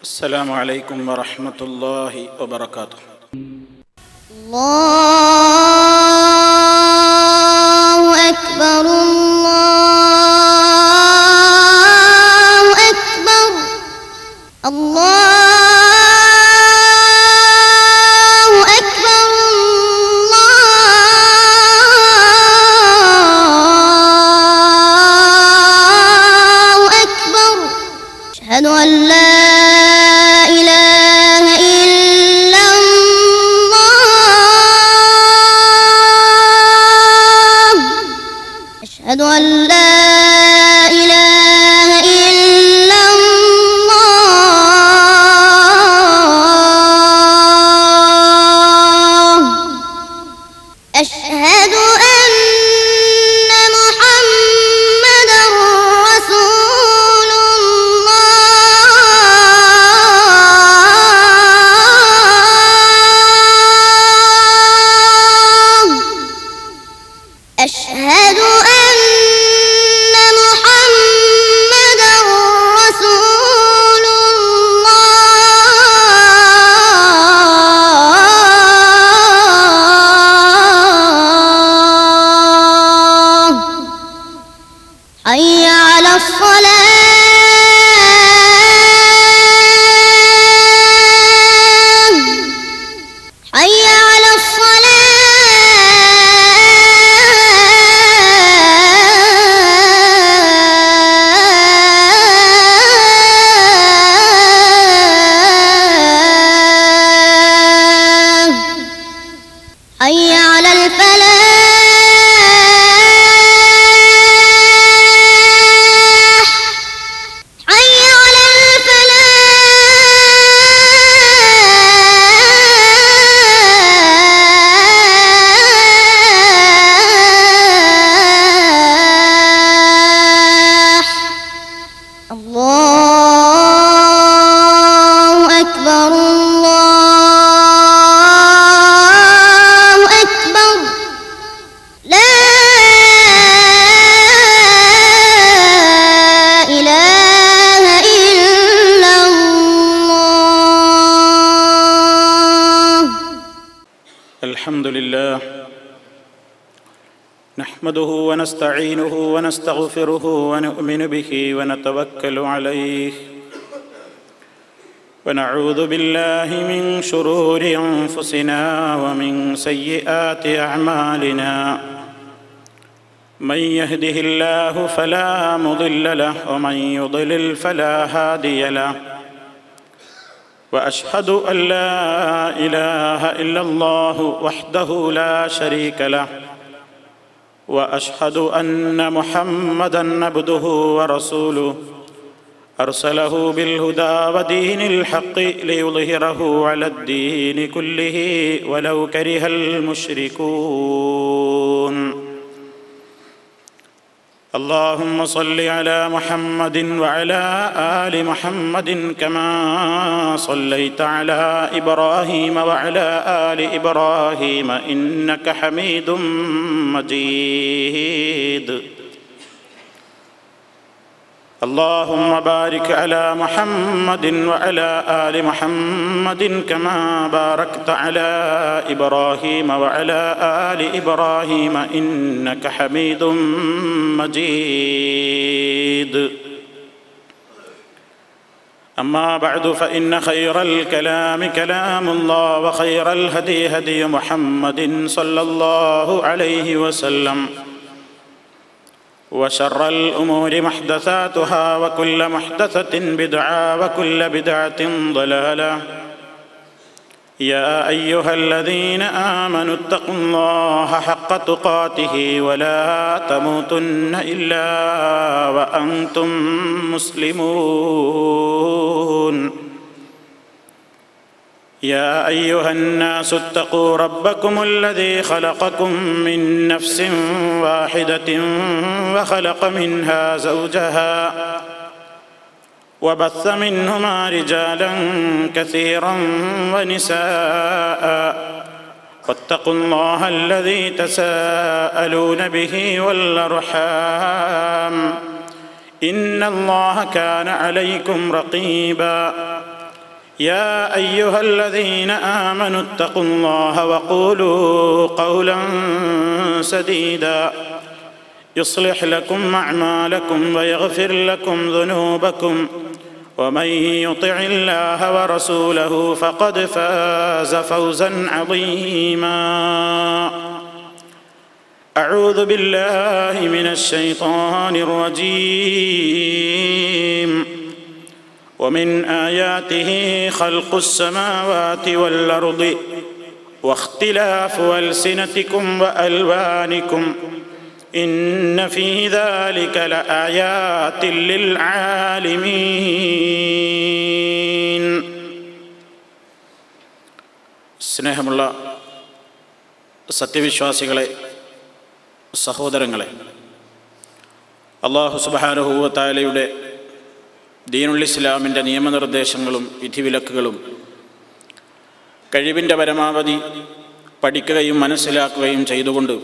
السلام عليكم ورحمة الله وبركاته. الله أكبر الله أكبر الله أكبر الله أكبر أشهد أن لا إله إلا الله أشهد أن لا إله إلا الله أشهد أن محمدا رسول الله أشهد أن محمدا رسول الله حي على الصلاة حي على الصلاة حي على الفلاح حي على الفلاح الله أكبر الله أكبر لا إله إلا الله الحمد لله نحمده ونستعينه ونستغفره ونؤمن به ونتوكل عليه ونعوذ بالله من شرور أنفسنا ومن سيئات أعمالنا من يهده الله فلا مضل له ومن يضلل فلا هادي له وأشهد أن لا إله إلا الله وحده لا شريك له وأشهد أن محمدًا عبده ورسوله أرسله بالهدى ودين الحق ليظهره على الدين كله ولو كره المشركون اللهم صل على محمد وعلى آل محمد كما صليت على إبراهيم وعلى آل إبراهيم إنك حميد مجيد اللهم بارك على محمد وعلى آل محمد كما باركت على إبراهيم وعلى آل إبراهيم إنك حميد مجيد أما بعد فإن خير الكلام كلام الله وخير الهدي هدي محمد صلى الله عليه وسلم وشر الأمور محدثاتها وكل محدثة بدعة وكل بدعة ضلالة يا أيها الذين آمنوا اتقوا الله حق تقاته ولا تموتن إلا وأنتم مسلمون يا أيها الناس اتقوا ربكم الذي خلقكم من نفس واحدة وخلق منها زوجها وبث منهما رجالا كثيرا ونساء واتقوا الله الذي تساءلون به والأرحام إن الله كان عليكم رقيبا يا أيها الذين آمنوا اتقوا الله وقولوا قولا سديدا يصلح لكم أعمالكم ويغفر لكم ذنوبكم ومن يطع الله ورسوله فقد فاز فوزا عظيما. أعوذ بالله من الشيطان الرجيم. ومن آياته خلق السماوات والأرض واختلاف ألسنتكم وألوانكم إن في ذلك لآيات للعالمين. സ്നേഹമുള്ള സത്യവിശ്വാസികളെ, സഹോദരങ്ങളെ, അല്ലാഹു സുബ്ഹാനഹു വ തആലയുടെ ദീനുൽ ഇസ്ലാമിൻ്റെ നിയമനിർദ്ദേശങ്ങളും വിധിവിലക്കുകളും കഴിവിൻ്റെ പരമാവധി പഠിക്കുകയും മനസ്സിലാക്കുകയും ചെയ്തുകൊണ്ട്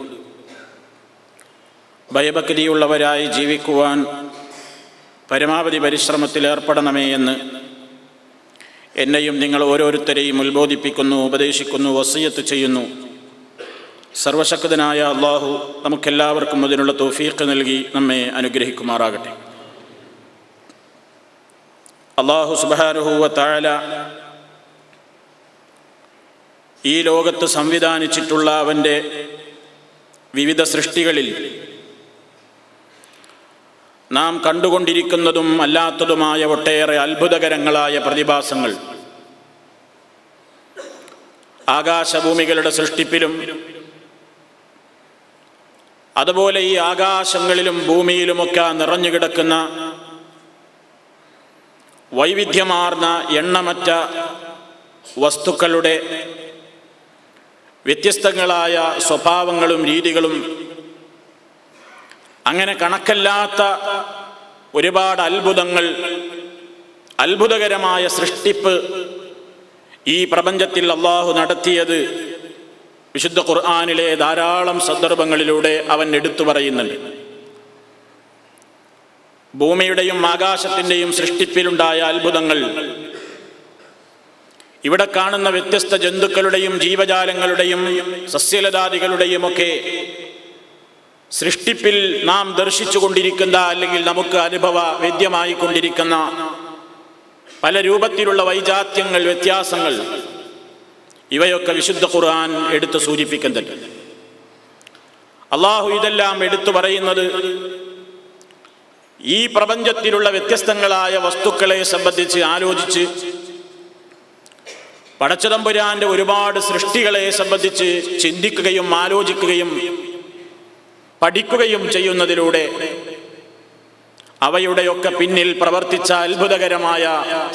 ഭയഭക്തിയുള്ളവരായി ജീവിക്കുവാൻ പരമാവധി പരിശ്രമത്തിലേർപ്പെടണമേ എന്ന് എന്നെയും നിങ്ങൾ ഓരോരുത്തരെയും ഉത്ബോധിപ്പിക്കുന്നു, ഉപദേശിക്കുന്നു, വസിയത്ത് ചെയ്യുന്നു. സർവശക്തനായ അല്ലാഹു നമുക്കെല്ലാവർക്കും അതിനുള്ള തൗഫീഖ് നൽകി നമ്മെ അനുഗ്രഹിക്കുമാറാകട്ടെ. അല്ലാഹു സുബ്ഹാനഹു വ തആല ഈ ലോകത്ത് സംവിധാനിച്ചിട്ടുള്ള അവൻ്റെ വിവിധ സൃഷ്ടികളിൽ നാം കണ്ടുകൊണ്ടിരിക്കുന്നതും അല്ലാത്തതുമായ ഒട്ടേറെ അത്ഭുതകരങ്ങളായ പ്രതിഭാസങ്ങൾ ആകാശഭൂമികളുടെ സൃഷ്ടിപ്പിലും അതുപോലെ ഈ ആകാശങ്ങളിലും ഭൂമിയിലുമൊക്കെ നിറഞ്ഞുകിടക്കുന്ന വൈവിധ്യമാർന്ന എണ്ണമറ്റ വസ്തുക്കളുടെ വ്യത്യസ്തങ്ങളായ സ്വഭാവങ്ങളും രീതികളും, അങ്ങനെ കണക്കല്ലാത്ത ഒരുപാട് അത്ഭുതങ്ങൾ, അത്ഭുതകരമായ സൃഷ്ടിപ്പ് ഈ പ്രപഞ്ചത്തിൽ അല്ലാഹു നടത്തിയത് വിശുദ്ധ ഖുർആനിലെ ധാരാളം സന്ദർഭങ്ങളിലൂടെ അവൻ എടുത്തു പറയുന്നുണ്ട്. ഭൂമിയുടെയും ആകാശത്തിൻ്റെയും സൃഷ്ടിപ്പിലുണ്ടായ അത്ഭുതങ്ങൾ, ഇവിടെ കാണുന്ന വ്യത്യസ്ത ജന്തുക്കളുടെയും ജീവജാലങ്ങളുടെയും സസ്യലതാദികളുടെയും ഒക്കെ സൃഷ്ടിപ്പിൽ നാം ദർശിച്ചു കൊണ്ടിരിക്കുന്ന, അല്ലെങ്കിൽ നമുക്ക് അനുഭവവേദ്യമായി കൊണ്ടിരിക്കുന്ന പല രൂപത്തിലുള്ള വൈജാത്യങ്ങൾ, വ്യത്യാസങ്ങൾ, ഇവയൊക്കെ വിശുദ്ധ ഖുർആൻ എടുത്തു സൂചിപ്പിക്കുന്നുണ്ട്. അല്ലാഹു ഇതെല്ലാം എടുത്തു പറയുന്നത് ഈ പ്രപഞ്ചത്തിലുള്ള വ്യത്യസ്തങ്ങളായ വസ്തുക്കളെ സംബന്ധിച്ച് ആലോചിച്ച്, പടച്ചതമ്പുരാന്റെ ഒരുപാട് സൃഷ്ടികളെ സംബന്ധിച്ച് ചിന്തിക്കുകയും ആലോചിക്കുകയും പഠിക്കുകയും ചെയ്യുന്നതിലൂടെ അവയുടെയൊക്കെ പിന്നിൽ പ്രവർത്തിച്ച അത്ഭുതകരമായ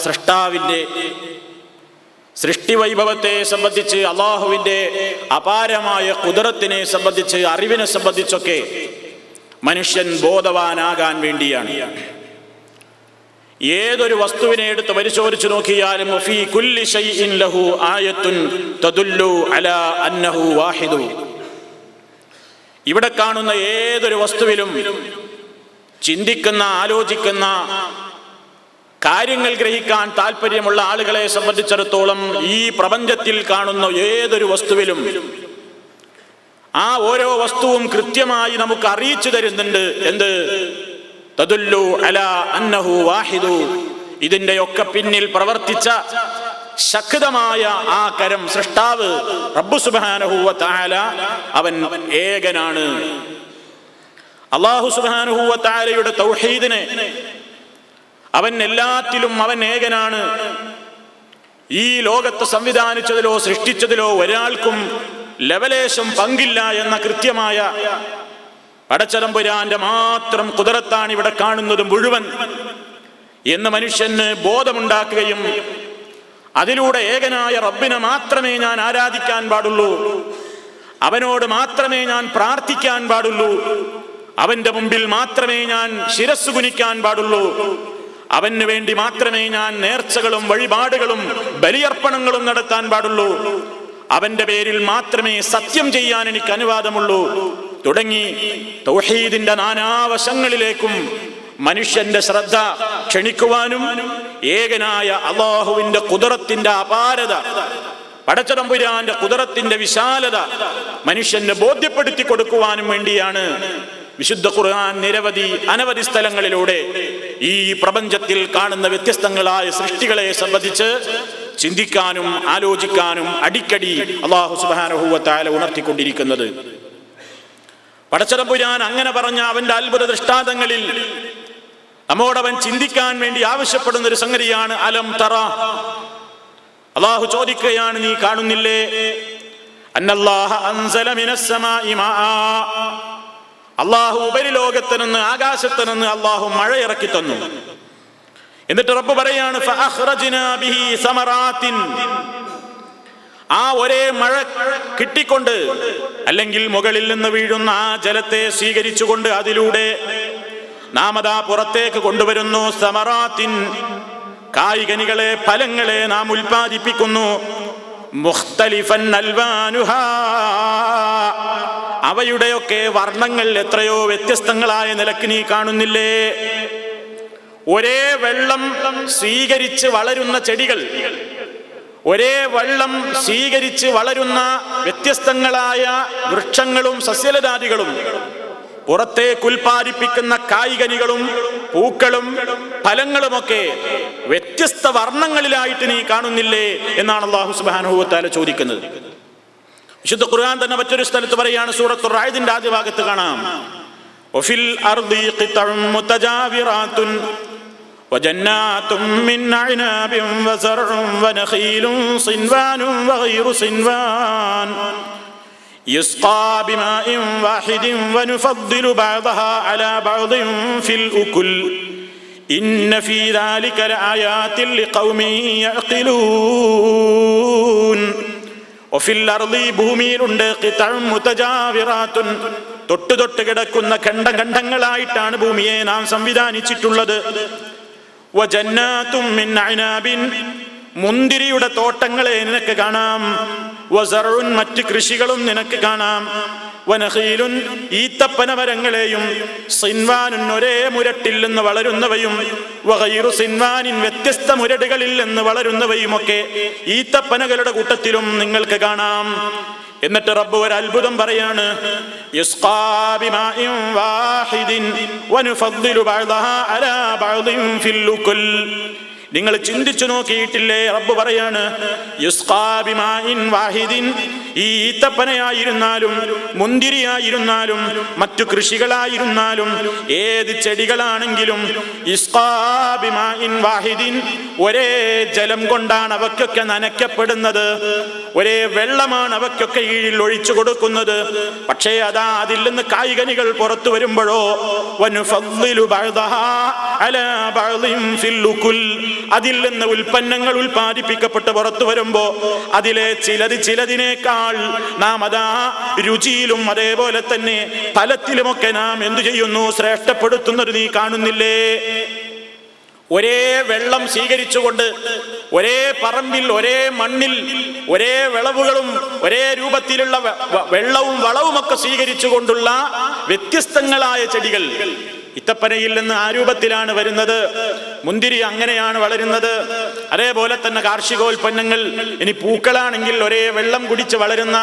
സൃഷ്ടാവിൻ്റെ സൃഷ്ടിവൈഭവത്തെ സംബന്ധിച്ച്, അല്ലാഹുവിൻ്റെ അപാരമായ ഖുദ്റത്തിനെ സംബന്ധിച്ച്, അറിവിനെ സംബന്ധിച്ചൊക്കെ മനുഷ്യൻ ബോധവാനാകാൻ വേണ്ടിയാണ്. ഏതൊരു വസ്തുവിനെ എടുത്ത് പരിശോധിച്ചു നോക്കിയാലും ഫീ കുല്ലി ശൈഇൻ ലഹു ആയത്തുൻ തദുല്ലു അലാ അന്നഹു വാഹിദു. ഇവിടെ കാണുന്ന ഏതൊരു വസ്തുവിലും ചിന്തിക്കുന്ന, ആലോചിക്കുന്ന, കാര്യങ്ങൾ ഗ്രഹിക്കാൻ താല്പര്യമുള്ള ആളുകളെ സംബന്ധിച്ചിടത്തോളം ഈ പ്രപഞ്ചത്തിൽ കാണുന്ന ഏതൊരു വസ്തുവിലും ആ ഓരോ വസ്തുവും കൃത്യമായി നമുക്ക് അറിയിച്ചു തരുന്നുണ്ട്. എന്ത്? തദുല്ലു അലാ അന്നഹു വാഹിദു. ഇതിൻ്റെയൊക്കെ പിന്നിൽ പ്രവർത്തിച്ച ശക്തമായ ആ കരം, സൃഷ്ടാവ് റബ്ബു സുബ്ഹാനഹു വ തആല, അവൻ ഏകനാണ്. അല്ലാഹു സുബ്ഹാനഹു വ തആലയുടെ തൗഹീദിനെ, അവൻ എല്ലാത്തിലും അവൻ ഏകനാണ്, ഈ ലോകത്തെ സംവിധാനിച്ചതിലോ സൃഷ്ടിച്ചതിലോ ഒരാൾക്കും ലവലേശം പങ്കില്ല എന്ന കൃത്യമായ പടച്ചതമ്പുരാന്റെ മാത്രം ഖുദ്റത്താണ് ഇവിടെ കാണുന്നത് മുഴുവൻ എന്ന് മനുഷ്യന് ബോധമുണ്ടാക്കുകയും അതിലൂടെ ഏകനായ റബ്ബിനെ മാത്രമേ ഞാൻ ആരാധിക്കാൻ പാടുള്ളൂ, അവനോട് മാത്രമേ ഞാൻ പ്രാർത്ഥിക്കാൻ പാടുള്ളൂ, അവന്റെ മുമ്പിൽ മാത്രമേ ഞാൻ ശിരസ്സു കുനിക്കാൻ പാടുള്ളൂ, അവന് വേണ്ടി മാത്രമേ ഞാൻ നേർച്ചകളും വഴിപാടുകളും ബലിയർപ്പണങ്ങളും നടത്താൻ പാടുള്ളൂ, അവന്റെ പേരിൽ മാത്രമേ സത്യം ചെയ്യാൻ എനിക്ക് അനുവാദമുള്ളൂ തുടങ്ങി തൗഹീദിന്റെ നാനാവശങ്ങളിലേക്കും മനുഷ്യന്റെ ശ്രദ്ധ ക്ഷണിക്കുവാനും ഏകനായ അല്ലാഹുവിന്റെ ഖുദ്റത്തിന്റെ അപാരത, പടച്ചതമ്പുരാന്റെ ഖുദ്റത്തിന്റെ വിശാലത മനുഷ്യന് ബോധ്യപ്പെടുത്തി കൊടുക്കുവാനും വേണ്ടിയാണ് വിശുദ്ധ ഖുർആൻ അനവധി സ്ഥലങ്ങളിലൂടെ ഈ പ്രപഞ്ചത്തിൽ കാണുന്ന വ്യത്യസ്തങ്ങളായ സൃഷ്ടികളെ സംബന്ധിച്ച് ചിന്തിക്കാനും ആലോചിക്കാനും അടിക്കടി അല്ലാഹു സുബ്ഹാനഹു വ തആല ഉണർത്തിക്കൊണ്ടിരിക്കുന്നത്. പടച്ചതമ്പുരാൻ അങ്ങനെ പറഞ്ഞ അവന്റെ അത്ഭുത ദൃഷ്ടാന്തങ്ങളിൽ നമ്മോടവൻ ചിന്തിക്കാൻ വേണ്ടി ആവശ്യപ്പെടുന്ന ഒരു സംഗതിയാണ് അലം തറ. അല്ലാഹു ചോദിക്കുകയാണ്, നീ കാണുന്നില്ലേ? അന്നല്ലാഹ അൻസല മിനസ് സമാഇ മാഅ. അല്ലാഹു ഉപരിലോകത്ത് നിന്ന്, ആകാശത്ത് നിന്ന് അല്ലാഹു മഴ ഇറക്കി തന്നു. എന്നിട്ട് റബ്ബ് പറയാണ് ഫഅഖ്റജ്നാ ബിഹി സമറാത്തിൻ. ആ ഒരേ മഴ കിട്ടിക്കൊണ്ട്, അല്ലെങ്കിൽ മുകളിൽ നിന്ന് വീഴുന്ന ആ ജലത്തെ സ്വീകരിച്ചുകൊണ്ട് അതിലൂടെ നാം അതാ പുറത്തേക്ക് കൊണ്ടുവരുന്നു സമറാത്തിൻ, കായ്കനികളെ, ഫലങ്ങളെ നാം ഉൽപ്പാദിപ്പിക്കുന്നു. മുഖ്തലിഫൻ അൽവാനുഹാ, അവയുടെയൊക്കെ വർണ്ണങ്ങൾ എത്രയോ വ്യത്യസ്തങ്ങളായ നിലക്ക് നീ കാണുന്നില്ലേ? ഒരേ വെള്ളം സ്വീകരിച്ച് വളരുന്ന ചെടികൾ, ഒരേ വെള്ളം സ്വീകരിച്ച് വളരുന്ന വ്യത്യസ്തങ്ങളായ വൃക്ഷങ്ങളും സസ്യലതാദികളും, പുറത്തേക്ക് ഉൽപ്പാദിപ്പിക്കുന്ന കായ്കനികളും പൂക്കളും ഫലങ്ങളുമൊക്കെ വ്യത്യസ്ത വർണ്ണങ്ങളിലായിട്ട് നീ കാണുന്നില്ലേ എന്നാണ് അല്ലാഹു സുബ്ഹാനഹു വ തആല ചോദിക്കുന്നത്. വിശുദ്ധ ഖുർആൻ തന്നെ മറ്റൊരു സ്ഥലത്ത് പറയാണ്, സൂറത്തുർ റഅദിന്റെ ആദ്യ ഭാഗത്ത് കാണാം, വഫിൽ അർദി ഖിതഉൻ മുതജാവിറാത്തുൻ വജന്നാത്തും മിൻ അഅ്നാബിൻ വസർഉൻ വനഖീലുൻ സിൻവാനും വഗൈറു സിൻവാൻ യുസ്ഖാ ബിമാഇൻ വാഹിദിൻ വനുഫദ്ദിലു ബഅദഹാ അലാ ബഅദിൻ ഫിൽ ഉകുൽ ഇന്ന ഫീ ദാലിക ലആയാതിൻ ലിഖൗമിൻ യഅഖിലൂൻ. വഫിൽ അർദി, ഭൂമിയിലുണ്ട്, ഖിതഉൻ മുതജാവിറാത്തുൻ, തൊട്ട് കിടക്കുന്ന ഖണ്ഡങ്ങളായിട്ടാണ് ഭൂമിയെ നാം സംവിധാനിച്ചിട്ടുള്ളത്. വജന്നാത്തും മിൻ അഅ്നാബിൻ, മുന്തിരിയുടെ തോട്ടങ്ങളെ നിനക്ക് കാണാം. വസറുൻ, മറ്റ് കൃഷികളും നിനക്ക് കാണാം. വനഖീലുൻ, ഈത്തപ്പന മരങ്ങളെയും. സിൻവാനുൻ, ഒരേ മുരട്ടിൽ നിന്ന് വളരുന്നവയും. വഗൈറു സിൻവാനിൻ, വ്യത്യസ്ത മുരടുകളിൽ നിന്ന് വളരുന്നവയുമൊക്കെ ഈത്തപ്പനകളുടെ കൂട്ടത്തിലും നിങ്ങൾക്ക് കാണാം. എന്നിട്ട് റബ്ബ് ഒരു അത്ഭുതം പറയാണ്, യുസ്ഖാ ബിമാഇൻ വാഹിദിൻ വനുഫദ്ദിലു ബഅദഹാ അലാ ബഅദിൻ ഫിൽ ഉകുൽ. നിങ്ങൾ ചിന്തിച്ചു നോക്കിയിട്ടില്ലേ? റബ്ബ് പറയാണ്, യുസ്ഖാ ബിമാഇൻ വാഹിദിൻ, ഈ ഈത്തപ്പനയായിരുന്നാലും മുന്തിരിയായിരുന്നാലും മറ്റു കൃഷികളായിരുന്നാലും ഏത് ചെടികളാണെങ്കിലും യുസ്ഖാ ബിമാഇൻ വാഹിദിൻ, ഒരേ ജലം കൊണ്ടാണ് അവയ്ക്കൊക്കെ നനയ്ക്കപ്പെടുന്നത്, ഒരേ വെള്ളമാണ് അവയ്ക്കൊക്കെ കീഴിൽ ഒഴിച്ചു കൊടുക്കുന്നത്. പക്ഷേ അതാ അതിൽ നിന്ന് കായ്കനികൾ പുറത്തു വരുമ്പോഴോ വനുഫദ്ദിലു ബഅദഹാ അലാ ബഅദിൻ ഫിൽ ഉകുൽ, അതിൽ നിന്ന് ഉൽപ്പന്നങ്ങൾ ഉൽപ്പാദിപ്പിക്കപ്പെട്ട് പുറത്തു വരുമ്പോ അതിലെ ചിലതിനേക്കാൾ നാം അതാ രുചിയിലും അതേപോലെ തന്നെ ഫലത്തിലുമൊക്കെ നാം എന്തു ചെയ്യുന്നു? ശ്രേഷ്ഠപ്പെടുത്തുന്നത് നീ കാണുന്നില്ലേ? ഒരേ വെള്ളം സ്വീകരിച്ചുകൊണ്ട്, ഒരേ പറമ്പിൽ, ഒരേ മണ്ണിൽ, ഒരേ വിളവുകളും ഒരേ രൂപത്തിലുള്ള വെള്ളവും വളവുമൊക്കെ സ്വീകരിച്ചുകൊണ്ടുള്ള വ്യത്യസ്തങ്ങളായ ചെടികൾ. ഇത്തപ്പനയിൽ നിന്ന് ആ രൂപത്തിലാണ് വരുന്നത്, മുന്തിരി അങ്ങനെയാണ് വളരുന്നത്. അതേപോലെ തന്നെ കാർഷികോൽപ്പന്നങ്ങൾ, ഇനി പൂക്കളാണെങ്കിൽ ഒരേ വെള്ളം കുടിച്ച് വളരുന്ന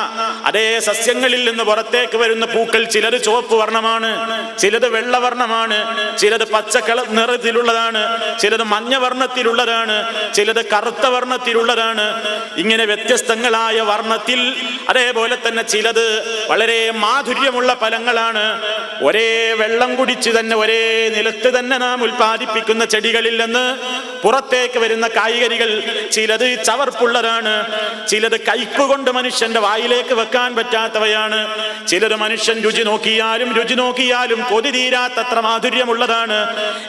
അതേ സസ്യങ്ങളിൽ നിന്ന് പുറത്തേക്ക് വരുന്ന പൂക്കൾ ചിലത് ചുവപ്പ് വർണ്ണമാണ്, ചിലത് വെള്ളവർണ്ണമാണ്, ചിലത് പച്ച നിറത്തിലുള്ളതാണ്, ചിലത് മഞ്ഞ വർണ്ണത്തിലുള്ളതാണ്, ചിലത് കറുത്ത വർണ്ണത്തിലുള്ളതാണ്. ഇങ്ങനെ വ്യത്യസ്തങ്ങളായ വർണ്ണത്തിൽ, അതേപോലെ തന്നെ ചിലത് വളരെ മാധുര്യമുള്ള ഫലങ്ങളാണ്. ഒരേ വെള്ളം കുടിച്ച് തന്നെ ഒരേ നിലത്ത് തന്നെ നാം ഉൽപ്പാദിപ്പിക്കുന്ന ചെടികളിൽ നിന്ന് പുറത്തേക്ക് വരുന്ന കായ്കനികൾ ചിലത് ചവർപ്പുള്ളതാണ്, ചിലത് കയ്പ് കൊണ്ട് മനുഷ്യന്റെ വായിലേക്ക് വെക്കാൻ പറ്റാത്തവയാണ്, ചിലത് മനുഷ്യൻ രുചി നോക്കിയാലും കൊതി തീരാത്തത്ര മാധുര്യമുള്ളതാണ്.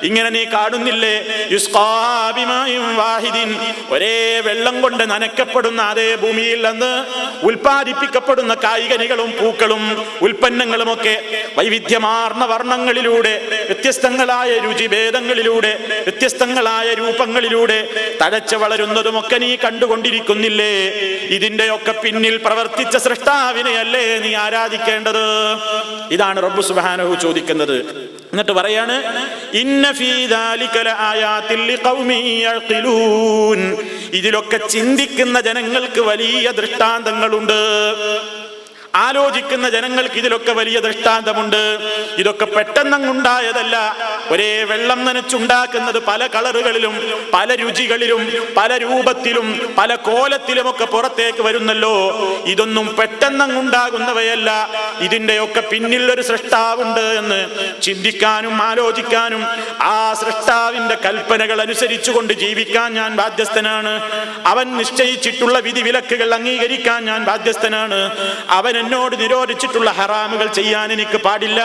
ഇങ്ങനെ നീ കാണുന്നില്ലേ? യുസ്ഖാ ബിമാഇൻ വാഹിദിൻ, ഒരേ വെള്ളം കൊണ്ട് നനയ്ക്കപ്പെടുന്ന അതേ ഭൂമിയിൽ നിന്ന് ഉൽപ്പാദിപ്പിക്കപ്പെടുന്ന കായ്കനികളും പൂക്കളും ഉൽപ്പന്നങ്ങളുമൊക്കെ വൈവിധ്യമാർന്ന വർണ്ണങ്ങളിലൂടെ വ്യത്യസ്തങ്ങളായ രുചിഭേദങ്ങളിലൂടെ, വ്യത്യസ്തങ്ങളായ രൂപങ്ങളിലൂടെ തഴച്ചു വളരുന്നതുമൊക്കെ നീ കണ്ടുകൊണ്ടിരിക്കുന്നില്ലേ? ഇതിന്റെയൊക്കെ പിന്നിൽ പ്രവർത്തിച്ച സൃഷ്ടാവിനെയല്ലേ നീ ആരാധിക്കേണ്ടത്? ഇതാണ് റബ്ബ് സുബ്ഹാനഹു ചോദിക്കുന്നത്. എന്നിട്ട് പറയാണ്, ഇന്ന ഫീ ദാലിക ലആയാതിൻ ലിഖൗമിൻ യഖിലൂൻ. ഇതിലൊക്കെ ചിന്തിക്കുന്ന ജനങ്ങൾക്ക് വലിയ ദൃഷ്ടാന്തങ്ങളുണ്ട്. ആലോചിക്കുന്ന ജനങ്ങൾക്ക് ഇതിലൊക്കെ വലിയ ദൃഷ്ടാന്തമുണ്ട്. ഇതൊക്കെ പെട്ടെന്നങ്ങുണ്ടായതല്ല. ഒരേ വെള്ളം നനച്ചുണ്ടാക്കുന്നത് പല കളറുകളിലും പല രുചികളിലും പല രൂപത്തിലും പല കോലത്തിലുമൊക്കെ പുറത്തേക്ക് വരുന്നല്ലോ. ഇതൊന്നും പെട്ടെന്നങ്ങുണ്ടാകുന്നവയല്ല. ഇതിൻ്റെയൊക്കെ പിന്നിൽ ഒരു സൃഷ്ടാവുണ്ട് എന്ന് ചിന്തിക്കാനും ആലോചിക്കാനും ആ സൃഷ്ടാവിന്റെ കൽപ്പനകൾ അനുസരിച്ചുകൊണ്ട് ജീവിക്കാൻ ഞാൻ ബാധ്യസ്ഥനാണ്. അവൻ നിശ്ചയിച്ചിട്ടുള്ള വിധിവിലക്കുകൾ അംഗീകരിക്കാൻ ഞാൻ ബാധ്യസ്ഥനാണ്. അവൻ എന്നോട് നിരോധിച്ചിട്ടുള്ള ഹറാമുകൾ ചെയ്യാൻ എനിക്ക് പാടില്ല.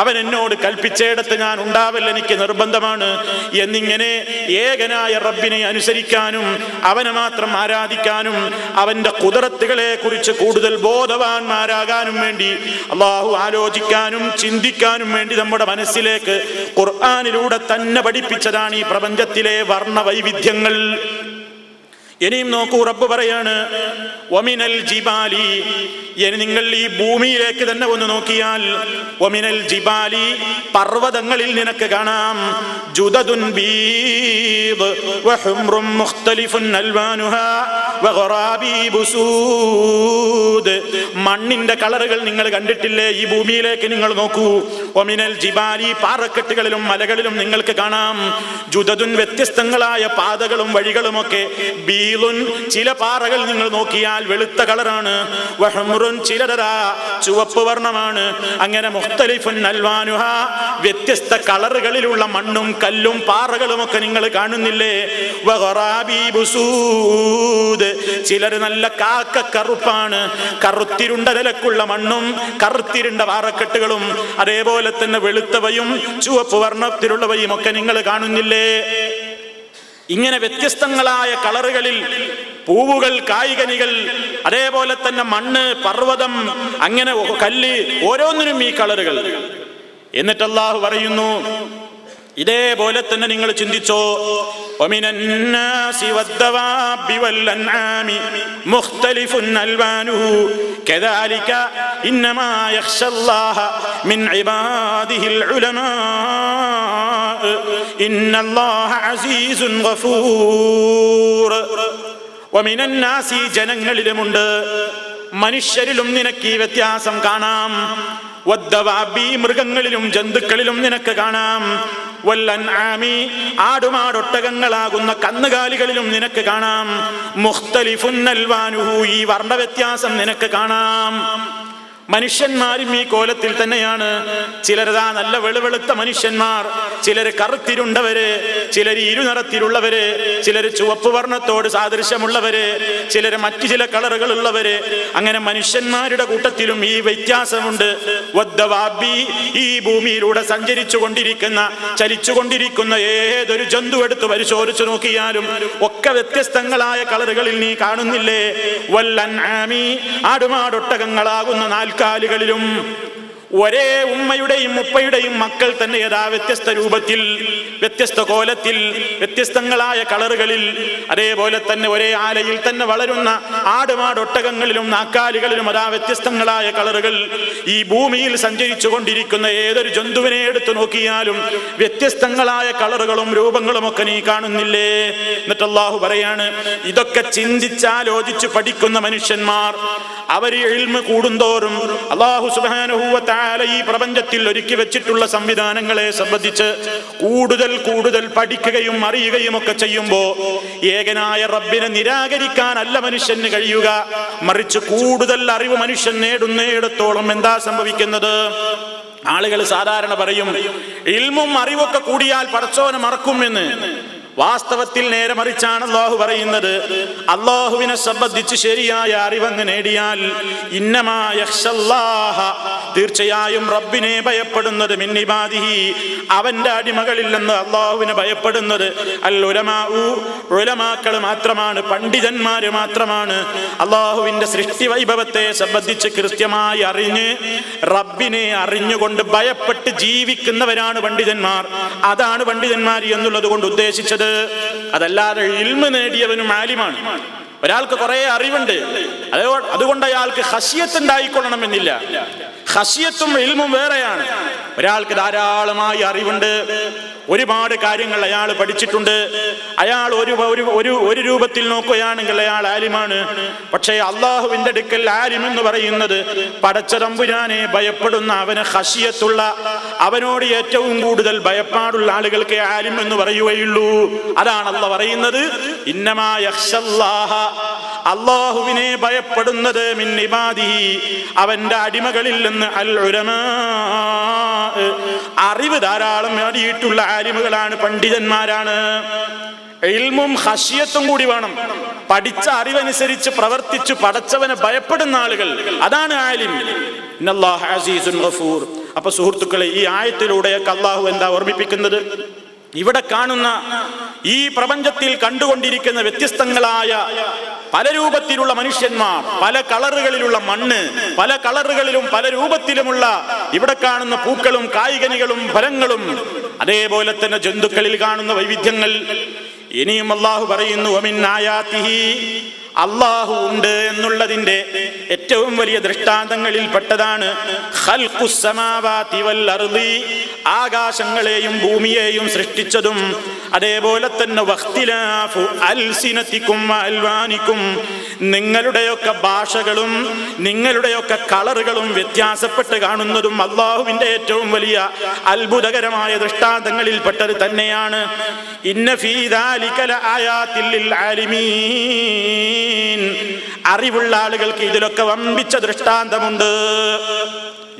അവൻ എന്നോട് കൽപ്പിച്ചയിടത്ത് ഞാൻ ഉണ്ടാവൽ എനിക്ക് നിർബന്ധമാണ്. എന്നിങ്ങനെ ഏകനായ റബ്ബിനെ അനുസരിക്കാനും അവനെ മാത്രം ആരാധിക്കാനും അവന്റെ ഖുദ്റത്തുകളെ കുറിച്ച് കൂടുതൽ ബോധവാന്മാരാകാനും വേണ്ടി അല്ലാഹു ആലോചിക്കാനും ചിന്തിക്കാനും വേണ്ടി നമ്മുടെ മനസ്സിലേക്ക് ഖുർആനിലൂടെ തന്നെ പഠിപ്പിച്ചതാണ് ഈ പ്രപഞ്ചത്തിലെ വർണ്ണ വൈവിധ്യങ്ങൾ. ഇനിയും നോക്കൂ, റബ്ബ് പറയാണ്, വമിനൽ ജിബാലി. ഇനി നിങ്ങൾ ഈ ഭൂമിയിലേക്ക് തന്നെ ഒന്ന് നോക്കിയാൽ, വമിനൽ ജിബാലി, പർവ്വതങ്ങളിൽ നിനക്ക് കാണാം, ജുദദുൻ ബീദ് വഹുംറും മുഖ്തലിഫുൻ അൽവാനുഹാ വഗറാബീബു സൂദ്. മണ്ണിന്റെ കളറുകൾ നിങ്ങൾ കണ്ടിട്ടില്ലേ? ഈ ഭൂമിയിലേക്ക് നിങ്ങൾ നോക്കൂ. വമിനൽ ജിബാലി, പാറക്കെട്ടുകളിലും മലകളിലും നിങ്ങൾക്ക് കാണാം, ജുദദുൻ, വ്യത്യസ്തങ്ങളായ പാതകളും വഴികളുമൊക്കെ, ബീലുൻ, ചില പാറകൾ നിങ്ങൾ നോക്കിയാൽ വെളുത്ത കളറാണ്, വഹുംറുൻ, ചിലരാ ചുവപ്പ് വർണ്ണമാണ്. അങ്ങനെ മുഖ്തലിഫുൻ അൽവാനുഹാ, വ്യത്യസ്ത കളറുകളിലുള്ള മണ്ണും കല്ലും പാറകളുമൊക്കെ നിങ്ങൾ കാണുന്നില്ലേ? വഗറാബീബു സൂദ്, ചിലർ നല്ല കാക്ക കറുപ്പാണ്, കറുത്തിരുണ്ട നിലക്കുള്ള മണ്ണും കറുത്തിരുണ്ട പാറക്കെട്ടുകളും അതേപോലെ തന്നെ വെളുത്തവയും ചുവപ്പ് വർണ്ണത്തിലുള്ളവയും ഒക്കെ നിങ്ങൾ കാണുന്നില്ലേ? ഇങ്ങനെ വ്യത്യസ്തങ്ങളായ കളറുകളിൽ പൂവുകൾ, കായ്കനികൾ, അതേപോലെ തന്നെ മണ്ണ്, പർവ്വതം, അങ്ങനെ കല്ല്, ഓരോന്നിനും ഈ കളറുകൾ. എന്നിട്ട് അല്ലാഹു പറയുന്നു, ഇതേപോലെ തന്നെ നിങ്ങൾ ചിന്തിച്ചോ, വമിനന്നാസി വദ്ദവാബി വൽഅൻആമി മുഖ്തലിഫുൻ അൽവാനുഹു കദാലിക ഇന്നമാ യഖ്ശല്ലാഹ മിൻ ഇബാദിഹിൽ ഉലമാ ഇന്നല്ലാഹ അസീസുൻ ഗഫൂർ. വമിനന്നാസി, ജനങ്ങളിലുമുണ്ട്, മനുഷ്യരിലും നിനക്ക് ഈ വ്യത്യാസം കാണാം. വദ്ദവാബി, മൃഗങ്ങളിലും ജന്തുക്കളിലും നിനക്ക് കാണാം. വൽഅൻആമി, ആടുമാടൊട്ടകങ്ങളാകുന്ന കന്നുകാലികളിലും നിനക്ക് കാണാം. മുഖ്തലിഫുൻ അൽവാനുഹു, ഈ വർണ്ണവ്യത്യാസം നിനക്ക് കാണാം. മനുഷ്യന്മാരും ഈ കോലത്തിൽ തന്നെയാണ്. ചിലരതാ നല്ല വെളുവെളുത്ത മനുഷ്യന്മാർ, ചിലർ കറുത്തിരുണ്ടവര്, ചിലർ ഇരുനിറത്തിലുള്ളവര്, ചിലർ ചുവപ്പ് വർണ്ണത്തോട് സാദൃശ്യമുള്ളവര്, ചിലർ മറ്റു ചില കളറുകളുള്ളവര്. അങ്ങനെ മനുഷ്യന്മാരുടെ കൂട്ടത്തിലും ഈ വ്യത്യാസമുണ്ട്. വദ്ദവാബി, ഈ ഭൂമിയിലൂടെ സഞ്ചരിച്ചു കൊണ്ടിരിക്കുന്ന, ചലിച്ചുകൊണ്ടിരിക്കുന്ന ഏതൊരു ജന്തു എടുത്ത് പരിശോധിച്ചു നോക്കിയാലും ഒക്കെ വ്യത്യസ്തങ്ങളായ കളറുകളിൽ നീ കാണുന്നില്ലേ? വൽഅൻആമി, ആടുമാടൊട്ടകങ്ങളാകുന്ന നാൽക്കാലികളിലും ഒരേ ഉമ്മയുടെയും ഉപ്പയുടെയും മക്കൾ തന്നെ യഥാ വ്യത്യസ്ത രൂപത്തിൽ, വ്യത്യസ്ത കോലത്തിൽ, വ്യത്യസ്തങ്ങളായ കളറുകളിൽ, അതേപോലെ തന്നെ ഒരേ ആലയിൽ തന്നെ വളരുന്ന ആടുമാടൊട്ടകങ്ങളിലും നാക്കാലികളിലും അതാ വ്യത്യസ്തങ്ങളായ കളറുകൾ. ഈ ഭൂമിയിൽ സഞ്ചരിച്ചു കൊണ്ടിരിക്കുന്ന ഏതൊരു ജന്തുവിനെ എടുത്തു നോക്കിയാലും വ്യത്യസ്തങ്ങളായ കളറുകളും രൂപങ്ങളും ഒക്കെ നീ കാണുന്നില്ലേ? എന്നിട്ട് അല്ലാഹു പറയാണ്, ഇതൊക്കെ ചിന്തിച്ചാലോചിച്ച് പഠിക്കുന്ന മനുഷ്യന്മാർ, അവർ ഇൽമ് കൂടുന്തോറും അല്ലാഹു സുബ്ഹാനഹു വ തആല ഈ പ്രപഞ്ചത്തിൽ ഒരുക്കി വെച്ചിട്ടുള്ള സംവിധാനങ്ങളെ സംബന്ധിച്ച് കൂടുതൽ കൂടുതൽ പഠിക്കുകയും അറിയുകയും ഒക്കെ ചെയ്യുമ്പോൾ ഏകനായ റബ്ബിനെ നിരാകരിക്കാനല്ല മനുഷ്യന് കഴിയുക. മറിച്ച് കൂടുതൽ അറിവ് മനുഷ്യൻ നേടുന്നിടത്തോളം എന്താ സംഭവിക്കുന്നത്? ആളുകൾ സാധാരണ പറയും, ഇൽമും അറിവൊക്കെ കൂടിയാൽ പടച്ചോനെ മറക്കും എന്ന്. വാസ്തവത്തിൽ നേരെ മറിച്ചാണ് അല്ലാഹു പറയുന്നത്. അല്ലാഹുവിനെ സംബന്ധിച്ച് ശരിയായ അറിവങ്ങ് നേടിയാൽ ഇന്നമാ യഖ്ശല്ലാഹ, തീർച്ചയായും റബ്ബിനെ ഭയപ്പെടുന്നത് മിൻ ഇബാദിഹി, അവന്റെ അടിമകളിൽ നിന്ന് അല്ലാഹുവിനെ ഭയപ്പെടുന്നത് അൽ ഉലമാഉ, ഉലമാക്കൾ മാത്രമാണ്, പണ്ഡിതന്മാര് മാത്രമാണ്. അല്ലാഹുവിന്റെ സൃഷ്ടി വൈഭവത്തെ സംബന്ധിച്ച് കൃത്യമായി അറിഞ്ഞ് റബ്ബിനെ അറിഞ്ഞുകൊണ്ട് ഭയപ്പെട്ട് ജീവിക്കുന്നവരാണ് പണ്ഡിതന്മാർ. അതാണ് പണ്ഡിതന്മാർ എന്നുള്ളത് കൊണ്ട് ഉദ്ദേശിച്ചത്. അതല്ലാതെ ഇൽമ് നേടിയവനും ആലിമാണ്. ഒരാൾക്ക് കുറെ അറിവുണ്ട്, അതുകൊണ്ട് അയാൾക്ക് ഖശിയത്ത് ഉണ്ടായിക്കൊള്ളണമെന്നില്ല. ഖശിയത്തും ഇൽമും വേറെയാണ്. ഒരാൾക്ക് ധാരാളമായി അറിവുണ്ട്, ഒരുപാട് കാര്യങ്ങൾ അയാൾ പഠിച്ചിട്ടുണ്ട്, അയാൾ ഒരു രൂപത്തിൽ നോക്കുകയാണെങ്കിൽ അയാൾ ആലിമാണ്. പക്ഷേ അള്ളാഹുവിന്റെ അടുക്കൽ ആലിം എന്ന് പറയുന്നത് പടച്ച തമ്പുരാനെ ഭയപ്പെടുന്ന, അവന് ഖശിയത്തുള്ള, അവനോട് ഏറ്റവും കൂടുതൽ ഭയപ്പാടുള്ള ആളുകൾക്ക് ആലിം എന്ന് പറയുകയുള്ളൂ. അതാണ് അല്ലാഹ് പറയുന്നത്, ഇന്നമാ യഖ്ശല്ലാഹ, അല്ലാഹുവിനെ ഭയപ്പെടുന്നത് മിൻ ഇബാദിഹി, അവന്റെ അടിമകളിൽ നിന്ന് അൽ ഉലമാ, അറിവ് ധാരാളം നേടിയിട്ടുള്ള ആലിമുകളാണ്, പണ്ഡിതന്മാരാണ്. ഇൽമും ഖശിയത്തും കൂടി വേണം. പഠിച്ച അറിവനുസരിച്ച് പ്രവർത്തിച്ചു പടച്ചവനെ ഭയപ്പെടുന്ന ആളുകൾ, അതാണ് ആലിം. ഇന്നല്ലാഹ അസീസുൻ ഗഫൂർ. അപ്പൊ സുഹൃത്തുക്കളെ, ഈ ആയത്തിലൂടെയൊക്കെ അല്ലാഹു എന്താ ഓർമ്മിപ്പിക്കുന്നത്? ഇവിടെ കാണുന്ന ഈ പ്രപഞ്ചത്തിൽ കണ്ടുകൊണ്ടിരിക്കുന്ന വ്യത്യസ്തങ്ങളായ പല രൂപത്തിലുള്ള മനുഷ്യന്മാർ, പല കളറുകളിലുള്ള മണ്ണ്, പല കളറുകളിലും പല രൂപത്തിലുമുള്ള ഇവിടെ കാണുന്ന പൂക്കളും കായ്കനികളും ഫലങ്ങളും, അതേപോലെ തന്നെ ജന്തുക്കളിൽ കാണുന്ന വൈവിധ്യങ്ങൾ. ഇനിയും അല്ലാഹു പറയുന്നു, വമിൻ ആയാതിഹി, അല്ലാഹു ഉണ്ട് എന്നുള്ളതിന്റെ ഏറ്റവും വലിയ ദൃഷ്ടാന്തങ്ങളിൽ പെട്ടതാണ് ഖൽഖുസ് സമാവാതി വൽ അർളി, ആകാശങ്ങളെയും ഭൂമിയെയും സൃഷ്ടിച്ചതും, അതേപോലെ തന്നെ വഖ്തിലാഫു അൽസിനതികും വഅൽവാനികും, നിങ്ങളുടെയൊക്കെ ഭാഷകളും നിങ്ങളുടെയൊക്കെ കളറുകളും വ്യത്യാസപ്പെട്ട് കാണുന്നതും അല്ലാഹുവിന്റെ ഏറ്റവും വലിയ അത്ഭുതകരമായ ദൃഷ്ടാന്തങ്ങളിൽ പെട്ടത് തന്നെയാണ്. ഇന്ന ഫീ ദാലിക ലആയാതിൽ ലിൽ ആലിമീൻ, അറിവുള്ള ആളുകൾക്ക് ഇതിലൊക്കെ വമ്പിച്ച ദൃഷ്ടാന്തമുണ്ട്.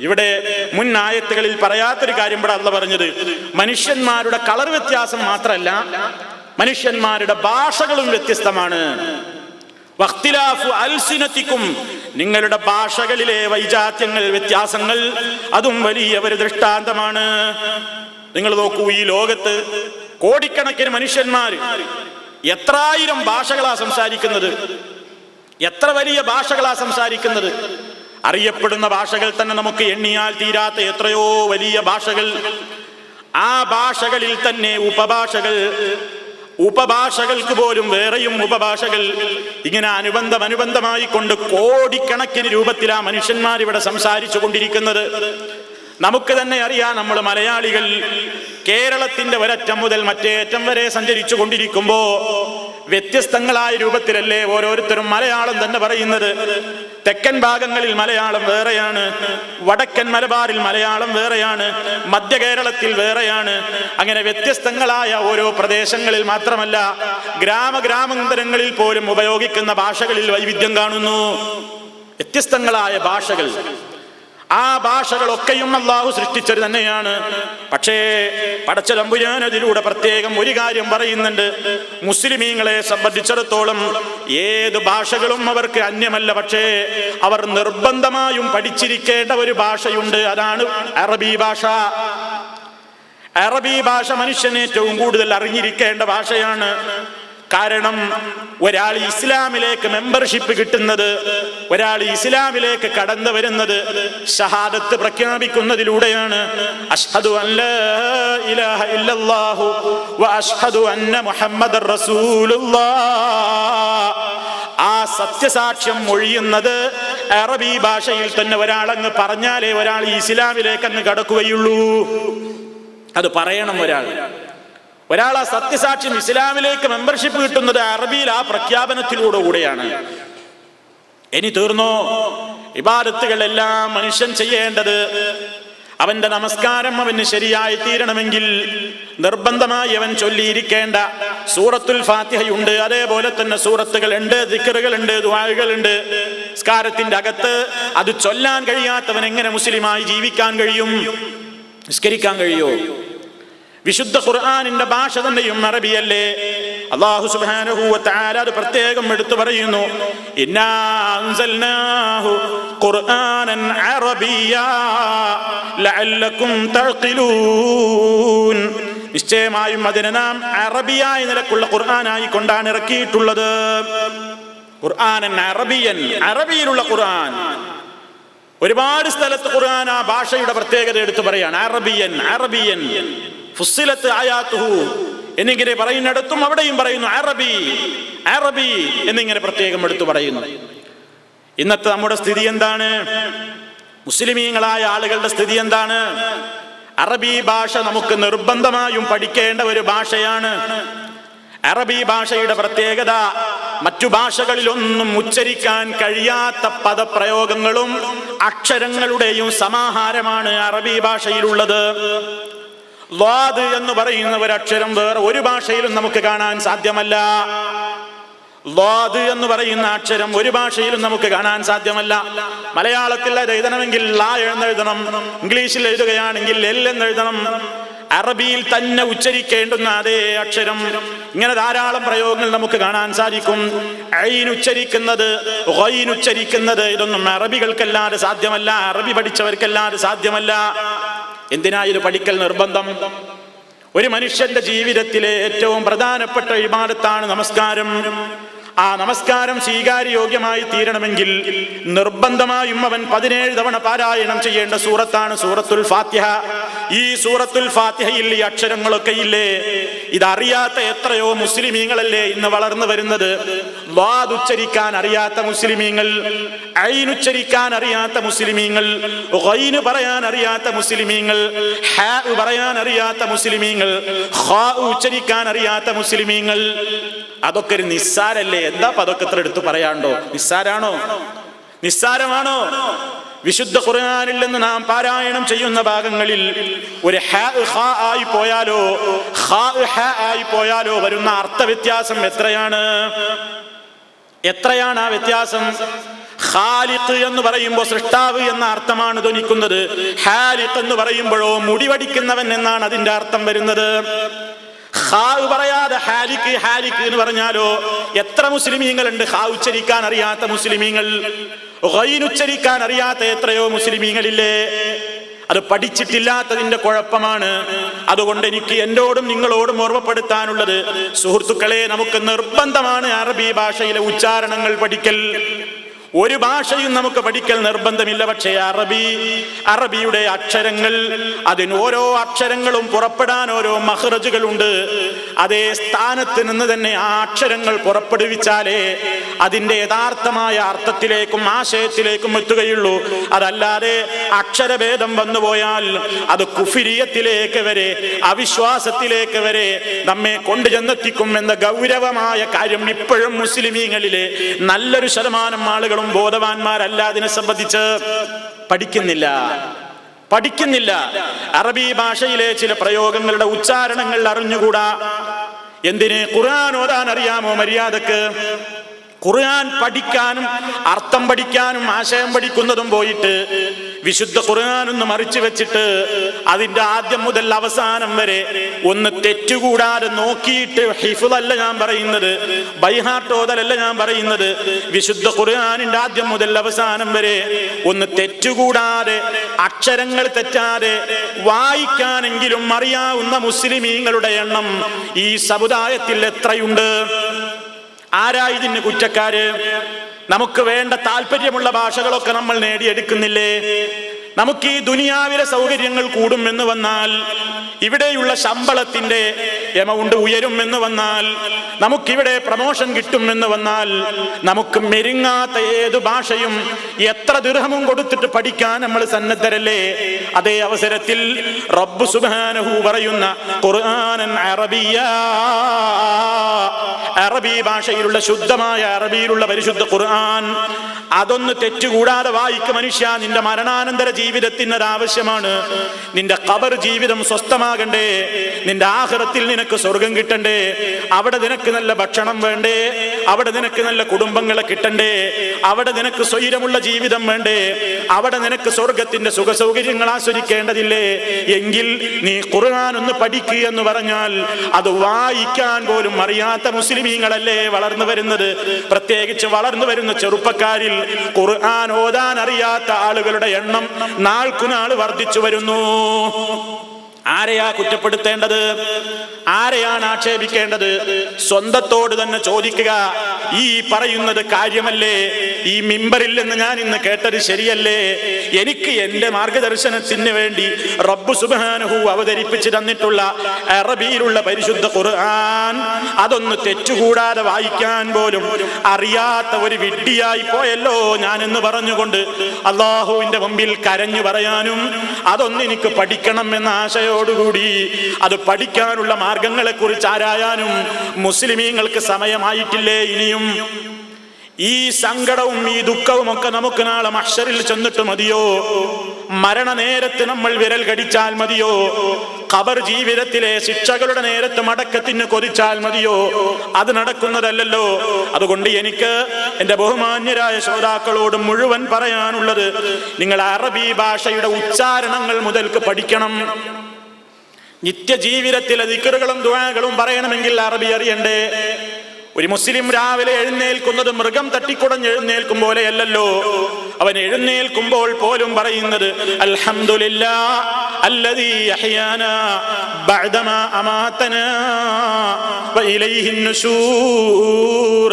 ഇവിടെ മുൻ ആയത്തുകളിൽ പറയാത്തൊരു കാര്യം ഇവിടെ അല്ലാഹ് പറഞ്ഞത്, മനുഷ്യന്മാരുടെ കളർ വ്യത്യാസം മാത്രമല്ല, മനുഷ്യന്മാരുടെ ഭാഷകളും വ്യത്യസ്തമാണ്. വഖ്തിലാഫു അൽസിനതികും, നിങ്ങളുടെ ഭാഷകളിലെ വൈജാത്യങ്ങൾ, വ്യത്യാസങ്ങൾ, അതും വലിയ ഒരു ദൃഷ്ടാന്തമാണ്. നിങ്ങൾ നോക്കൂ, ഈ ലോകത്ത് കോടിക്കണക്കിന് മനുഷ്യന്മാർ എത്രായിരം ഭാഷകളാ സംസാരിക്കുന്നത്, എത്ര വലിയ ഭാഷകളാ സംസാരിക്കുന്നത്. അറിയപ്പെടുന്ന ഭാഷകൾ തന്നെ നമുക്ക് എണ്ണിയാൽ തീരാത്ത എത്രയോ വലിയ ഭാഷകൾ. ആ ഭാഷകളിൽ തന്നെ ഉപഭാഷകൾ, ഉപഭാഷകൾക്ക് പോലും വേറെയും ഉപഭാഷകൾ, ഇങ്ങനെ അനുബന്ധമായി കൊണ്ട് കോടിക്കണക്കിന് രൂപത്തിലാ മനുഷ്യന്മാർ ഇവിടെ സംസാരിച്ചു കൊണ്ടിരിക്കുന്നത്. നമുക്ക് തന്നെ അറിയാം, നമ്മൾ മലയാളികൾ കേരളത്തിന്റെ ഒരറ്റം മുതൽ മറ്റേ അറ്റം വരെ സഞ്ചരിച്ചു കൊണ്ടിരിക്കുമ്പോ വ്യത്യസ്തങ്ങളായ രൂപത്തിലല്ലേ ഓരോരുത്തരും മലയാളം തന്നെ പറയുന്നത്. തെക്കൻ ഭാഗങ്ങളിൽ മലയാളം വേറെയാണ്, വടക്കൻ മലബാറിൽ മലയാളം വേറെയാണ്, മധ്യ കേരളത്തിൽ വേറെയാണ്. അങ്ങനെ വ്യത്യസ്തങ്ങളായ ഓരോ പ്രദേശങ്ങളിൽ മാത്രമല്ല, ഗ്രാമാന്തരങ്ങളിൽ പോലും ഉപയോഗിക്കുന്ന ഭാഷകളിൽ വൈവിധ്യം കാണുന്നു. വ്യത്യസ്തങ്ങളായ ഭാഷകൾ. ആ ഭാഷകളൊക്കെയും അല്ലാഹു സൃഷ്ടിച്ചത് തന്നെയാണ്. പക്ഷേ പടച്ച തമ്പുരാൻ അതിലൂടെ പ്രത്യേകം ഒരു കാര്യം പറയുന്നുണ്ട്. മുസ്ലിമീങ്ങളെ സംബന്ധിച്ചിടത്തോളം ഏത് ഭാഷകളും അവർക്ക് അന്യമല്ല. പക്ഷേ അവർ നിർബന്ധമായും പഠിച്ചിരിക്കേണ്ട ഒരു ഭാഷയുണ്ട്, അതാണ് അറബി ഭാഷ. അറബി ഭാഷ മനുഷ്യന് ഏറ്റവും കൂടുതൽ അറിഞ്ഞിരിക്കേണ്ട ഭാഷയാണ്. കാരണം ഒരാൾ ഇസ്ലാമിലേക്ക് മെമ്പർഷിപ്പ് കിട്ടുന്നത്, ഒരാൾ ഇസ്ലാമിലേക്ക് കടന്നു വരുന്നത് ഷഹാദത്ത് പ്രഖ്യാപിക്കുന്നതിലൂടെയാണ്. അഷ്ഹദു അല്ലാ ഇലാഹ ഇല്ലല്ലാഹു വ അഷ്ഹദു അന്ന മുഹമ്മദർ റസൂലുള്ളാഹ്. ആ സത്യസാക്ഷ്യം മൊഴിയുന്നത് അറബി ഭാഷയിൽ തന്നെ ഒരാളങ്ങ് പറഞ്ഞാലേ ഒരാൾ ഇസ്ലാമിലേക്ക് അങ്ങ് കടക്കുകയുള്ളൂ. അത് പറയണം ഒരാൾ ആ സത്യസാക്ഷ്യം ഇസ്ലാമിലേക്ക് മെമ്പർഷിപ്പ് കിട്ടുന്നത് അറബിയിൽ ആ പ്രഖ്യാപനത്തിലൂടെ കൂടെയാണ്. ഇനി തീർന്നോ? ഇബാദത്തുകളെല്ലാം മനുഷ്യൻ ചെയ്യേണ്ടത്, അവന്റെ നമസ്കാരം അവന് ശരിയായി തീരണമെങ്കിൽ നിർബന്ധമായി അവൻ ചൊല്ലിയിരിക്കേണ്ട സൂറത്തുൽ ഫാത്തിഹയുണ്ട്, അതേപോലെ തന്നെ സൂറത്തുകളുണ്ട്, ദിക്റുകളുണ്ട്, ദുആകളുണ്ട്. നിസ്കാരത്തിന്റെ അകത്ത് അത് ചൊല്ലാൻ കഴിയാത്തവൻ എങ്ങനെ മുസ്ലിമായി ജീവിക്കാൻ കഴിയും? നിസ്കരിക്കാൻ കഴിയോ? വിശുദ്ധ ഖുർആനിന്റെ ഭാഷ തന്നെയും അറബിയല്ലേ? അല്ലാഹു സുബ്ഹാനഹു വ തആല അത് പ്രത്യേകം എടുത്തു പറയുന്നു, ഇന്നാ അൻസൽനാഹു ഖുർആനൻ അറബിയ്യാ ലഅല്ലകും തഅഖിലൂൻ. നിശ്ചയമായും അതിനെ നാം അറബിയായ നിലക്കുള്ള ഖുർആനായി കൊണ്ടാണ് ഇറക്കിയിട്ടുള്ളത്. ഖുർആനൻ അറബിയൻ, അറബിയിലുള്ള ഖുർആൻ. ഒരുപാട് സ്ഥലത്ത് ഖുർആൻ ആ ഭാഷയുടെ പ്രത്യേകത എടുത്തു പറയാണ്. അറബിയൻ, അറബിയൻ. ഫുസ്സിലത്ത് ആയാത്തുഹു എന്നിങ്ങനെ പറയുന്നിടത്തും അവിടെയും പറയുന്നു അറബി, അറബി എന്നിങ്ങനെ പ്രത്യേകം എടുത്തു പറയുന്നു. ഇന്നത്തെ നമ്മുടെ സ്ഥിതി എന്താണ്? മുസ്ലിമീങ്ങളായ ആളുകളുടെ സ്ഥിതി എന്താണ്? അറബി ഭാഷ നമുക്ക് നിർബന്ധമായും പഠിക്കേണ്ട ഒരു ഭാഷയാണ്. അറബി ഭാഷയുടെ പ്രത്യേകത മറ്റു ഭാഷകളിലൊന്നും ഉച്ചരിക്കാൻ കഴിയാത്ത പദപ്രയോഗങ്ങളും അക്ഷരങ്ങളുടെയും സമാഹാരമാണ് അറബി ഭാഷയിലുള്ളത്. ളാദ് എന്ന് പറയുന്ന ഒരു അക്ഷരം വേറെ ഒരു ഭാഷയിലും നമുക്ക് കാണാൻ സാധ്യമല്ല. ളാദ് എന്ന് പറയുന്ന അക്ഷരം ഒരു ഭാഷയിലും നമുക്ക് കാണാൻ സാധ്യമല്ല. മലയാളത്തിൽ അത് എഴുതണമെങ്കിൽ ലാ എന്നെഴുതണം, ഇംഗ്ലീഷിൽ എഴുതുകയാണെങ്കിൽ എൽ എന്നെഴുതണം. അറബിയിൽ തന്നെ ഉച്ചരിക്കേണ്ടുന്ന അതേ അക്ഷരം. ഇങ്ങനെ ധാരാളം പ്രയോഗങ്ങൾ നമുക്ക് കാണാൻ സാധിക്കും. ഐൻ ഉച്ചരിക്കുന്നത്, ഗൈൻ ഉച്ചരിക്കുന്നത്, ഇതൊന്നും അറബികൾക്കല്ലാതെ സാധ്യമല്ല, അറബി പഠിച്ചവർക്കല്ലാതെ സാധ്യമല്ല. എന്തിനാ ഇത് പഠിക്കൽ നിർബന്ധം? ഒരു മനുഷ്യന്റെ ജീവിതത്തിലെ ഏറ്റവും പ്രധാനപ്പെട്ട ഇബാദത്താണ് നമസ്കാരം. ആ നമസ്കാരം സ്വീകാര്യോഗ്യമായി തീരണമെങ്കിൽ നിർബന്ധമായും അവൻ 17 തവണ പാരായണം ചെയ്യേണ്ട സൂറത്താണ് സൂറത്തുൽ ഫാത്തിഹ. ഈ സൂറത്തുൽ ഫാത്തിഹയിൽ ഈ അക്ഷരങ്ങളൊക്കെ ഇല്ലേ? ഇതറിയാത്ത എത്രയോ മുസ്ലിമീങ്ങളല്ലേ ഇന്ന് വളർന്നു വരുന്നത്. ളാദ് ഉച്ചരിക്കാൻ അറിയാത്ത മുസ്ലിമീങ്ങൾ, ഐൻ ഉച്ചരിക്കാൻ അറിയാത്ത മുസ്ലിമീങ്ങൾ, ഗൈൻ പറയാൻ അറിയാത്ത മുസ്ലിമീങ്ങൾ, ഹാ പറയാൻ അറിയാത്ത മുസ്ലിമീങ്ങൾ, ഖാ ഉച്ചരിക്കാൻ അറിയാത്ത മുസ്ലിമീങ്ങൾ. അതൊക്കെ ഒരു നിസ്സാരല്ലേ? എന്താ അതൊക്കെ എത്ര എടുത്തു പറയാണ്ടോ? നിസ്സാരാണോ? നിസ്സാരമാണോ? വിശുദ്ധ ഖുർആനിൽ നിന്ന് നാം പാരായണം ചെയ്യുന്ന ഭാഗങ്ങളിൽ ഒരു ഹാ ഖാ ആയി പോയാലോ ഖാ ഹാ ആയി പോയാലോ വരുന്ന അർത്ഥവ്യത്യാസം എത്രയാണ്? എത്രയാണ് ആ വ്യത്യാസം? ഖാലിഖ് എന്ന് പറയുമ്പോൾ സൃഷ്ടാവ് എന്ന അർത്ഥമാണ് ധ്വനിക്കുന്നത്. ഹാലിഖ് എന്ന് പറയുമ്പോഴോ മുടിവടിക്കുന്നവൻ എന്നാണ് അതിന്റെ അർത്ഥം വരുന്നത്. ഖാ പറയാതെ ഹാലിഖ് ഹാലിഖ് എന്ന് പറഞ്ഞാലോ എത്ര മുസ്ലിമീങ്ങളുണ്ട് ഖാ ഉച്ചരിക്കാൻ അറിയാത്ത മുസ്ലിമീങ്ങൾ, ഗൈൻ ഉച്ചരിക്കാൻ അറിയാത്ത എത്രയോ മുസ്ലിമീങ്ങളില്ലേ? അത് പഠിച്ചിട്ടില്ലാത്തതിന്റെ കുഴപ്പമാണ്. അതുകൊണ്ട് എനിക്ക് എന്നോടും നിങ്ങളോടും ഓർമ്മപ്പെടുത്താനുള്ളത്, സുഹൃത്തുക്കളെ, നമുക്ക് നിർബന്ധമാണ് അറബി ഭാഷയിലെ ഉച്ചാരണങ്ങൾ പഠിക്കൽ. ഒരു ഭാഷയും നമുക്ക് പഠിക്കൽ നിർബന്ധമില്ല. പക്ഷേ അറബിയുടെ അക്ഷരങ്ങൾ, അതിന് ഓരോ അക്ഷരങ്ങളും പുറപ്പെടാൻ ഓരോ മഖ്റജുകളുണ്ട്. അതേ സ്ഥാനത്ത് നിന്ന് തന്നെ ആ അക്ഷരങ്ങൾ പുറപ്പെടുവിച്ചാലേ അതിന്റെ യഥാർത്ഥമായ അർത്ഥത്തിലേക്കും ആശയത്തിലേക്കും എത്തുകയുള്ളൂ. അതല്ലാതെ അക്ഷരഭേദം വന്നുപോയാൽ അത് കുഫിരിയത്തിലേക്ക് വരെ, അവിശ്വാസത്തിലേക്ക് വരെ നമ്മെ കൊണ്ടുചെന്നെത്തിക്കും എന്ന ഗൗരവമായ കാര്യം ഇപ്പോഴും മുസ്ലിമീങ്ങളിലെ നല്ലൊരു ശതമാനം ആളുകളും ബോധവാന്മാരല്ല. അതിനെ സംബന്ധിച്ച് പഠിക്കുന്നില്ല. അറബി ഭാഷയിലെ ചില പ്രയോഗങ്ങളുടെ ഉച്ചാരണങ്ങൾ അറിഞ്ഞുകൂടാ. എന്തിന്? ഖുർആൻ ഓതാൻ അറിയാമോ മര്യാദക്ക്? ഖുർആൻ പഠിക്കാനും അർത്ഥം പഠിക്കാനും ആശയം പഠിക്കുന്നതും പോയിട്ട് വിശുദ്ധ ഖുർആൻ ഒന്ന് മറിച്ചു വെച്ചിട്ട് അതിന്റെ ആദ്യം മുതൽ അവസാനം വരെ ഒന്ന് തെറ്റുകൂടാതെ നോക്കിയിട്ട്, ഹിഫ്ളല്ല ഞാൻ പറയുന്നത്, ബൈഹാർട്ട് ഓതലല്ല ഞാൻ പറയുന്നത്, വിശുദ്ധ ഖുർആനിന്റെ ആദ്യം മുതൽ അവസാനം വരെ ഒന്ന് തെറ്റുകൂടാതെ, അക്ഷരങ്ങൾ തെറ്റാതെ വായിക്കാനെങ്കിലും അറിയാവുന്ന മുസ്ലിമീങ്ങളുടെ എണ്ണം ഈ സമുദായത്തിൽ എത്രയുണ്ട്? ആരാ ഇതിന് കുറ്റക്കാര്? നമുക്ക് വേണ്ട താല്പര്യമുള്ള ഭാഷകളൊക്കെ നമ്മൾ നേടിയെടുക്കുന്നില്ലേ? നമുക്ക് ഈ ദുനിയാവിലെ സൗകര്യങ്ങൾ കൂടും എന്ന് വന്നാൽ, ഇവിടെയുള്ള ശമ്പളത്തിന്റെ എമൗണ്ട് ഉയരും എന്ന് വന്നാൽ, നമുക്കിവിടെ പ്രമോഷൻ കിട്ടും എന്ന് വന്നാൽ, നമുക്ക് മെരുങ്ങാത്ത ഏത് ഭാഷയും എത്ര ദിർഹമും കൊടുത്തിട്ട് പഠിക്കാൻ നമ്മൾ സന്നദ്ധരല്ലേ? അതേ അവസരത്തിൽ റബ്ബ് സുബ്ഹാനഹു പറയുന്ന ഖുർആനൻ അറബിയ്യാ, അറബി ഭാഷയിലുള്ള ശുദ്ധമായ അറബിയിലുള്ള പരിശുദ്ധ ഖുർആൻ, അതൊന്ന് തെറ്റുകൂടാതെ വായിക്ക് മനുഷ്യ. നിന്റെ മരണാനന്തര ജീവിതത്തിന് അത് ആവശ്യമാണ്. നിന്റെ ഖബർ ജീവിതം സ്വസ്ഥമാകണ്ടേ? നിന്റെ ആഖിറത്തിൽ നിനക്ക് സ്വർഗം കിട്ടണ്ടേ? അവിടെ നിനക്ക് നല്ല ഭക്ഷണം വേണ്ടേ? അവിടെ നിനക്ക് നല്ല കുടുംബങ്ങളെ കിട്ടണ്ടേ? അവിടെ നിനക്ക് സ്വൈരമുള്ള ജീവിതം വേണ്ടേ? അവിടെ നിനക്ക് സ്വർഗത്തിന്റെ സുഖസൗകര്യങ്ങൾ ആസ്വദിക്കേണ്ടതില്ലേ? എങ്കിൽ നീ ഖുർആൻ ഒന്ന് പഠിക്കുക എന്ന് പറഞ്ഞാൽ അത് വായിക്കാൻ പോലും അറിയാത്ത മുസ്ലിമീങ്ങളല്ലേ വളർന്നു വരുന്നത്. പ്രത്യേകിച്ച് വളർന്നു വരുന്ന ചെറുപ്പക്കാരിൽ ഖുർആൻ ഓതാൻ അറിയാത്ത ആളുകളുടെ എണ്ണം നാൾക്കുനാൾ വർദ്ധിച്ചു വരുന്നു. ആരെയാ കുറ്റപ്പെടുത്തേണ്ടത്? ആരെയാണ് ആക്ഷേപിക്കേണ്ടത്? സ്വന്തത്തോട് തന്നെ ചോദിക്കുക, ഈ പറയുന്നത് കാര്യമല്ലേ? ഈ മിമ്പറിൽ നിന്ന് ഞാൻ ഇന്ന് കേട്ടത് ശരിയല്ലേ? എനിക്ക് എന്റെ മാർഗദർശനത്തിന് വേണ്ടി റബ്ബ് സുബ്ഹാനഹു അവതരിപ്പിച്ചു തന്നിട്ടുള്ള അറബിയിലുള്ള പരിശുദ്ധ ഖുർആൻ അതൊന്ന് തെറ്റുകൂടാതെ വായിക്കാൻ പോലും അറിയാത്ത ഒരു വിഡ്ഢിയായി പോയല്ലോ ഞാൻ എന്ന് പറഞ്ഞുകൊണ്ട് അല്ലാഹുവിന്റെ മുമ്പിൽ കരഞ്ഞു പറയാനും അതൊന്ന് എനിക്ക് പഠിക്കണം എന്ന ആശയോടുകൂടി അത് പഠിക്കാനുള്ള മാർഗങ്ങളെ കുറിച്ച് ആരായാനും മുസ്ലിമീങ്ങൾക്ക് സമയമായിട്ടില്ലേ? ഇനിയും ഈ സങ്കടവും ഈ ദുഃഖവും ഒക്കെ നമുക്ക് നാളെ മഹ്ശറിൽ ചെന്നിട്ട് മതിയോ? മരണനേരത്ത് നമ്മൾ വിരൽ കടിച്ചാൽ മതിയോ? ഖബർ ജീവിതത്തിലെ ശിക്ഷകളുടെ നേരത്ത് മടക്കത്തിന് കൊതിച്ചാൽ മതിയോ? അത് നടക്കുന്നതല്ലല്ലോ. അതുകൊണ്ട് എനിക്ക് എന്റെ ബഹുമാന്യരായ ശ്രോതാക്കളോട് മുഴുവൻ പറയാനുള്ളത്, നിങ്ങൾ അറബി ഭാഷയുടെ ഉച്ചാരണങ്ങൾ മുതൽക്ക് പഠിക്കണം. നിത്യജീവിതത്തിലെ ദിക്റുകളും ദുആകളും പറയണമെങ്കിൽ അറബി അറിയണ്ടേ? ഒരു മുസ്ലിം രാവിലെ എഴുന്നേൽക്കുന്നത് മൃഗം തട്ടിക്കുടഞ്ഞ് എഴുന്നേൽക്കും പോലെയല്ലല്ലോ. അവൻ എഴുന്നേൽക്കുമ്പോൾ പോലും പറയുന്നത് അൽഹംദുലില്ലാഹ് അല്ലദീ അഹ്യാനാ ബഅദമാ അമാതനാ വഇലൈഹിൻ നുശൂർ.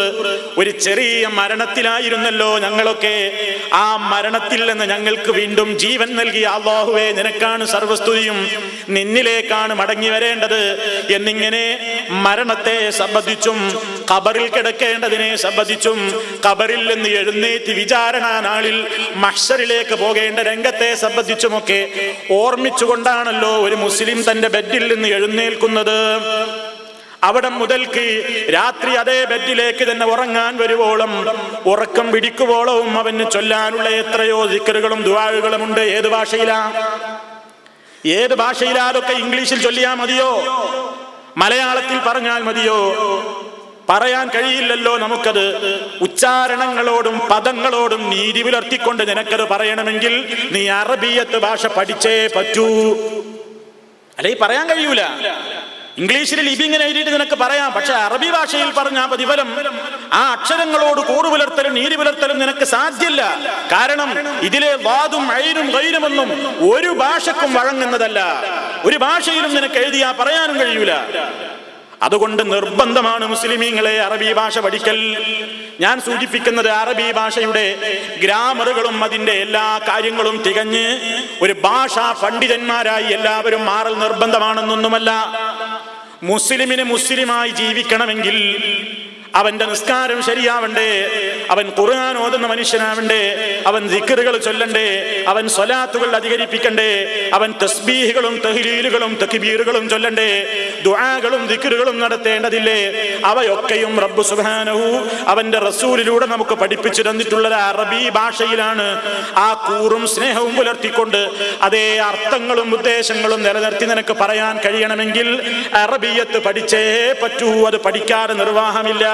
ഒരു ചെറിയ മരണത്തിലായിരുന്നല്ലോ ഞങ്ങളൊക്കെ. ആ മരണത്തിൽ നിന്ന് ഞങ്ങൾക്ക് വീണ്ടും ജീവൻ നൽകിയ അല്ലാഹുവേ, നിനക്കാണ് സർവസ്തുതിയും, നിന്നിലേക്കാണ് മടങ്ങി വരേണ്ടത് എന്നിങ്ങനെ മരണത്തെ സംബന്ധിച്ചും ഖബറിൽ കിടക്കേണ്ടതിനെ സംബന്ധിച്ചും ഖബറിൽ നിന്ന് എഴുന്നേറ്റ് വിചാരണ നാളിൽ മഹ്ശറിലേക്ക് പോകേണ്ട രംഗത്തെ സംബന്ധിച്ചുമൊക്കെ ഓർമ്മിച്ചുകൊണ്ടാണല്ലോ ഒരു മുസ്ലിം തന്റെ ബെഡിൽ നിന്ന് എഴുന്നേൽക്കുന്നത്. അവിടെ മുതൽക്ക് രാത്രി അതേ ബെഡിലേക്ക് തന്നെ ഉറങ്ങാൻ വരുവോളം, ഉറക്കം പിടിക്കുവോളവും അവന് ചൊല്ലാനുള്ള എത്രയോ ദിക്റുകളും ദുആകളും ഉണ്ട്. ഏത് ഭാഷയിലാ? ഏത് ഭാഷയിലാ? അതൊക്കെ ഇംഗ്ലീഷിൽ ചൊല്ലിയാൽ മതിയോ? മലയാളത്തിൽ പറഞ്ഞാൽ മതിയോ? പറയാൻ കഴിയില്ലല്ലോ നമുക്കത്. ഉച്ചാരണങ്ങളോടും പദങ്ങളോടും നീതി പുലർത്തിക്കൊണ്ട് നിനക്കത് പറയണമെങ്കിൽ നീ അറബിയത്ത് ഭാഷ പഠിച്ചേ പറ്റൂ, അല്ലെ പറയാൻ കഴിയൂല. ഇംഗ്ലീഷിൽ ലിപി ഇങ്ങനെ എഴുതിയിട്ട് നിനക്ക് പറയാം, പക്ഷെ അറബി ഭാഷയിൽ പറഞ്ഞ പ്രതിഫലം, ആ അക്ഷരങ്ങളോട് കൂറു പുലർത്തലും നീതി പുലർത്തലും നിനക്ക് സാധ്യല്ല. കാരണം ഇതിലെ വാദും ഐനും ഗൈനുമൊന്നും ഒരു ഭാഷക്കും വഴങ്ങുന്നതല്ല. ഒരു ഭാഷയിലും നിനക്ക് എഴുതിയാ പറയാനും കഴിയൂല. അതുകൊണ്ട് നിർബന്ധമാണ് മുസ്ലിമീങ്ങളെ അറബി ഭാഷ പഠിക്കൽ. ഞാൻ സൂചിപ്പിക്കുന്നത് അറബി ഭാഷയുടെ ഗ്രാമറുകളും അതിന്റെ എല്ലാ കാര്യങ്ങളും തികഞ്ഞ് ഒരു ഭാഷാ പണ്ഡിതന്മാരായി എല്ലാവരും മാറൽ നിർബന്ധമാണെന്നൊന്നുമല്ല. മുസ്ലിമിന് മുസ്ലിമായി ജീവിക്കണമെങ്കിൽ അവന്റെ നിസ്കാരം ശരിയാവണ്ടേ, അവൻ ഖുർആൻ ഓതുന്ന മനുഷ്യനാവണ്ടേ, അവൻ ദിക്റുകൾ ചൊല്ലണ്ടേ, അവൻ സ്വലാത്തുകൾ അധികരിപ്പിക്കണ്ടേ, അവൻ തസ്ബീഹുകളും തഹ്ലീലുകളും തക്ബീറുകളും ചൊല്ലണ്ടേ, ദുആകളും ദിക്റുകളും നടത്തേണ്ടതില്ലേ? അവയൊക്കെയും റബ്ബ് സുബ്ഹാനഹു അവന്റെ റസൂലിലൂടെ നമുക്ക് പഠിപ്പിച്ചു തന്നിട്ടുള്ളത് അറബി ഭാഷയിലാണ്. ആ കൂറും സ്നേഹവും പുലർത്തിക്കൊണ്ട് അതേ അർത്ഥങ്ങളും ഉദ്ദേശങ്ങളും നിലനിർത്തി നിനക്ക് പറയാൻ കഴിയണമെങ്കിൽ അറബിയത്ത് പഠിച്ചേ പറ്റൂ. അത് പഠിക്കാതെ നിർവാഹമില്ല.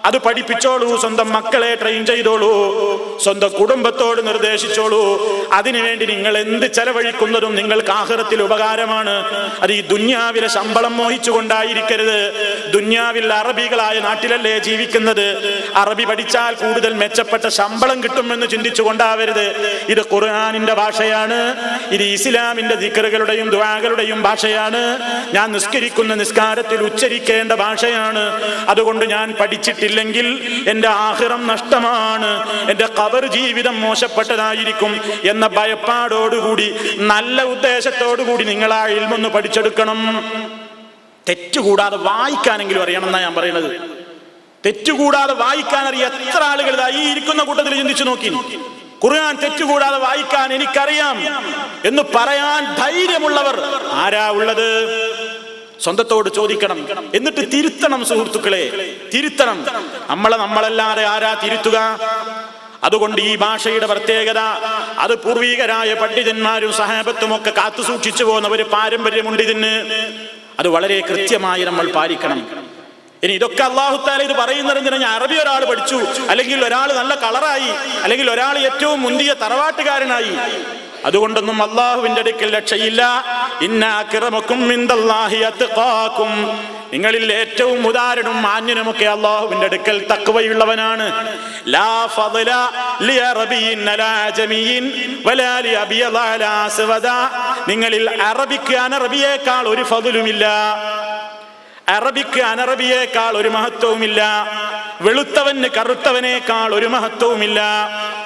അത് പഠിപ്പിച്ചോളൂ, സ്വന്തം മക്കളെ ട്രെയിൻ ചെയ്തോളൂ, സ്വന്തം കുടുംബത്തോട് നിർദ്ദേശിച്ചോളൂ. അതിനുവേണ്ടി നിങ്ങൾ എന്ത് ചെലവഴിക്കുന്നതും നിങ്ങൾക്ക് ആഖിറത്തിൽ ഉപകാരമാണ്. അത് ഈ ദുന്യാവിലെ ശമ്പളം മോഹിച്ചുകൊണ്ടായിരിക്കരുത്. ദുന്യാവിൽ അറബികളായ നാട്ടിലല്ലേ ജീവിക്കുന്നത്. അറബി പഠിച്ചാൽ കൂടുതൽ മെച്ചപ്പെട്ട ശമ്പളം കിട്ടുമെന്ന് ചിന്തിച്ചുകൊണ്ടാവരുത്. ഇത് ഖുർആനിന്റെ ഭാഷയാണ്, ഇത് ഇസ്ലാമിന്റെ ദിക്റുകളുടെയും ദുആകളുടെയും ഭാഷയാണ്. ഞാൻ നിസ്കരിക്കുന്ന നിസ്കാരത്തിൽ ഉച്ചരിക്കേണ്ട ഭാഷയാണ്. അതുകൊണ്ട് ഞാൻ പഠിച്ചിട്ടില്ലെങ്കിൽ എന്റെ ആഖിറം നഷ്ടമാണ്, എന്റെ ഖബർ ജീവിതം മോശപ്പെട്ടതായിരിക്കും എന്ന ഭയപ്പാടോടുകൂടി നല്ല ഉദ്ദേശത്തോടുകൂടി നിങ്ങൾ ആ ഇൽമൊന്ന് പഠിച്ചെടുക്കണം. തെറ്റുകൂടാതെ വായിക്കാനെങ്കിലും അറിയണം എന്നാ ഞാൻ പറയുന്നത്. തെറ്റുകൂടാതെ വായിക്കാൻ അറിയാം എത്ര ആളുകൾ ഈ ഇരിക്കുന്ന കൂട്ടത്തിൽ ചിന്തിച്ചു നോക്കി. ഖുർആൻ തെറ്റുകൂടാതെ വായിക്കാൻ എനിക്കറിയാം എന്ന് പറയാൻ ധൈര്യമുള്ളവർ ആരാ ഉള്ളത്? സ്വന്തത്തോട് ചോദിക്കണം, എന്നിട്ട് തിരുത്തണം. സുഹൃത്തുക്കളെ, തിരുത്തണം. നമ്മളല്ലാതെ ആരാ തിരുത്തുക? അതുകൊണ്ട് ഈ ഭാഷയുടെ പ്രത്യേകത, അത് പൂർവികരായ പണ്ഡിതന്മാരും സഹാബത്തും ഒക്കെ കാത്തു സൂക്ഷിച്ചു പോകുന്ന ഒരു പാരമ്പര്യമുണ്ട് ഇതിന്. അത് വളരെ കൃത്യമായി നമ്മൾ പാലിക്കണം. ഇനി ഇതൊക്കെ അല്ലാഹു തആല ഇത് പറയുന്നത് എന്തിനാ? ഞാൻ അറബി ഒരാൾ പഠിച്ചു, അല്ലെങ്കിൽ ഒരാൾ നല്ല കളറായി, അല്ലെങ്കിൽ ഒരാൾ ഏറ്റവും മുന്തിയ തറവാട്ടുകാരനായി, അതുകൊണ്ടൊന്നും അല്ലാഹുവിന്റെ അടുക്കൽ രക്ഷയില്ല. ഇന്ന അക്രമക്കും ഇൻദല്ലാഹി അത്ഖാക്കും, നിങ്ങളിൽ ഏറ്റവും ഉദാരനും മാന്യനുമൊക്കെ അല്ലാഹുവിന്റെ അടുക്കൽ തഖ്വയുള്ളവനാണ്. ലാ ഫളല ലിഅറബിയിൻ അലാ അജമിയിൻ വലാ ലിഅബിയദ അലാ അസ്വദ, നിങ്ങളിൽ അറബിക്ക് അനറബിയേക്കാൾ ഒരു ഫضലുമില്ല, അറബിക്ക് അനറബിയേക്കാൾ ഒരു മഹത്വവുമില്ല, വെളുത്തവന് കറുത്തവനേക്കാൾ ഒരു മഹത്വവുമില്ല.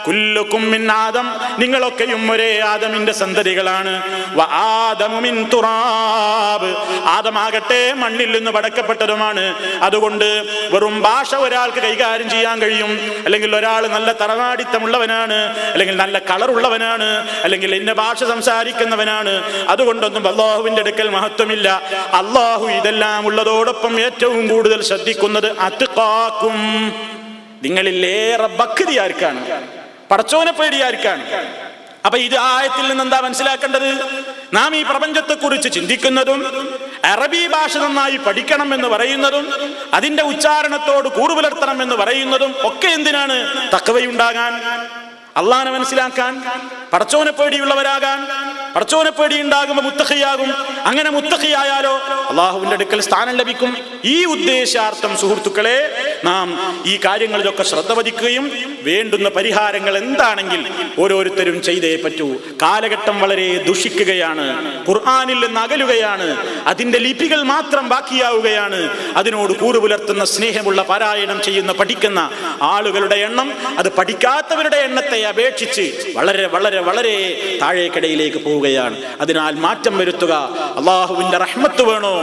കുല്ലുക്കും മിൻ ആദം, നിങ്ങളൊക്കെയും ഒരേ ആദമിന്റെ സന്തതികളാണ്. വ ആദമു മിൻ തുറാബ്, ആദമാകട്ടെ മണ്ണിൽ നിന്ന് പടക്കപ്പെട്ടതുമാണ്. അതുകൊണ്ട് വെറും ഭാഷ ഒരാൾക്ക് കൈകാര്യം ചെയ്യാൻ കഴിയും, അല്ലെങ്കിൽ ഒരാൾ നല്ല തറവാടിത്തമുള്ളവനാണ്, അല്ലെങ്കിൽ നല്ല കളറുള്ളവനാണ്, അല്ലെങ്കിൽ ഇന്ന ഭാഷ സംസാരിക്കുന്നവനാണ്, അതുകൊണ്ടൊന്നും അല്ലാഹുവിന്റെ അടുക്കൽ മഹത്വമില്ല. അല്ലാഹു ഇതെല്ലാം ഉള്ളതോടൊപ്പം ഏറ്റവും കൂടുതൽ ശ്രദ്ധിക്കുന്നത് അത്ഖാക്കും, നിങ്ങളിലേറെ ഭക്തി ആർക്കാണ്, പടച്ചോനെ പേടി ആർക്കാണ്. അപ്പൊ ഇത് ആയത്തിൽ നിന്ന് എന്താ മനസ്സിലാക്കേണ്ടത്? നാം ഈ പ്രപഞ്ചത്തെ കുറിച്ച് ചിന്തിക്കുന്നതും അറബി ഭാഷ നന്നായി പഠിക്കണം എന്ന് പറയുന്നതും അതിന്റെ ഉച്ചാരണത്തോട് കൂറുപുലർത്തണം എന്ന് പറയുന്നതും ഒക്കെ എന്തിനാണ്? തഖ്വയുണ്ടാകാൻ, അള്ളാഹനെ മനസ്സിലാക്കാൻ, പടച്ചോനെ പേടിയുള്ളവരാകാൻ. പടച്ചോനെ പേടി ഉണ്ടാകുമ്പോൾ മുത്തഖിയാകും. അങ്ങനെ മുത്തഖിയായാലോ അള്ളാഹുവിന്റെ അടുക്കൽ സ്ഥാനം ലഭിക്കും. ഈ ഉദ്ദേശാർത്ഥം സുഹൃത്തുക്കളെ നാം ഈ കാര്യങ്ങളിലൊക്കെ ശ്രദ്ധ വഹിക്കുകയും വേണ്ടുന്ന പരിഹാരങ്ങൾ എന്താണെങ്കിൽ ഓരോരുത്തരും ചെയ്തേ പറ്റൂ. കാലഘട്ടം വളരെ ദുഷിക്കുകയാണ്, ഖുർആനിൽ നിന്ന് അകലുകയാണ്, അതിന്റെ ലിപികൾ മാത്രം ബാക്കിയാവുകയാണ്. അതിനോട് കൂറുപുലർത്തുന്ന സ്നേഹമുള്ള പാരായണം ചെയ്യുന്ന പഠിക്കുന്ന ആളുകളുടെ എണ്ണം അത് പഠിക്കാത്തവരുടെ എണ്ണത്തെ അപേക്ഷിച്ച് വളരെ വളരെ വളരെ താഴേക്കിടയിലേക്ക് പോവുകയാണ്. അതിനാൽ മാറ്റം വരുത്തുക. അള്ളാഹുവിന്റെ റഹ്മത്ത് വേണോ?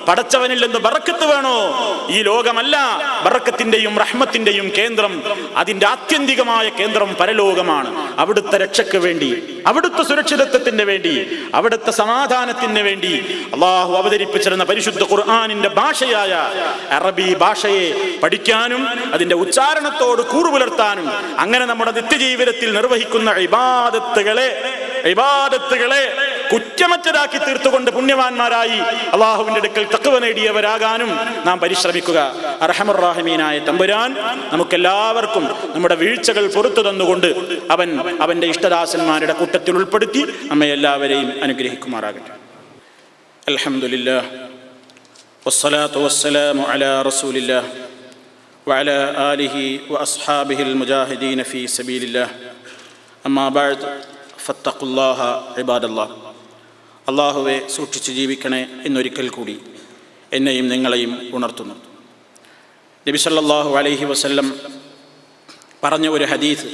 പടച്ചവനിൽ നിന്ന് ബറക്കത്ത് വേണോ? ഈ ലോകമല്ല ബറക്കത്തിന്റെയും റഹ്മത്തിന്റെയും കേന്ദ്രം, അതിന്റെ ആത്യന്തികമായ കേന്ദ്രം പരലോകമാണ്. അവിടുത്തെ രക്ഷയ്ക്ക് വേണ്ടി, അവിടുത്തെ സുരക്ഷിതത്വത്തിന് വേണ്ടി, അവിടുത്തെ സമാധാനത്തിന് വേണ്ടി അള്ളാഹു അവതരിപ്പിച്ചിരുന്ന പരിശുദ്ധ ഖുർആനിന്റെ ഭാഷയായ അറബി ഭാഷയെ പഠിക്കാനും അതിന്റെ ഉച്ചാരണത്തോട് കൂറുപുലർത്താനും അങ്ങനെ നമ്മുടെ നിത്യജീവിതത്തിൽ നിർവഹിക്കുന്ന ഇബാദത്തുകളെ കുറ്റമറ്റതാക്കി തീർത്തുകൊണ്ട് പുണ്യവാന്മാരായി അള്ളാഹുവിന്റെ അടുക്കൽ തഖ്വ നേടിയവരാകാനും നാം പരിശ്രമിക്കുക. അർഹമർ റഹീമീനായ തമ്പുരാൻ നമുക്കെല്ലാവർക്കും നമ്മുടെ വീഴ്ചകൾ പുറത്തു തന്നുകൊണ്ട് അവന്റെ ഇഷ്ടദാസന്മാരുടെ കൂട്ടത്തിൽ ഉൾപ്പെടുത്തി നമ്മെ എല്ലാവരെയും അനുഗ്രഹിക്കുമാറാകട്ടെ. അൽഹംദുലില്ലാഹ് വസ്സലാത്തു വസ്സലാമു അലാ റസൂലില്ലാഹ് വഅലാ ആലിഹി വഅസ്ഹാബിഹിൽ മുജാഹിദീന ഫീ സബീലില്ലാഹ്. അമ്മാ ബഅദ് ഫത്തഖുല്ലാഹ ഇബാദല്ലാഹ്. അള്ളാഹുവെ സൂക്ഷിച്ച് ജീവിക്കണേ എന്നൊരിക്കൽ കൂടി എന്നെയും നിങ്ങളെയും ഉണർത്തുന്നു. നബി സല്ലല്ലാഹു അലൈഹി വസല്ലം പറഞ്ഞ ഒരു ഹദീസ്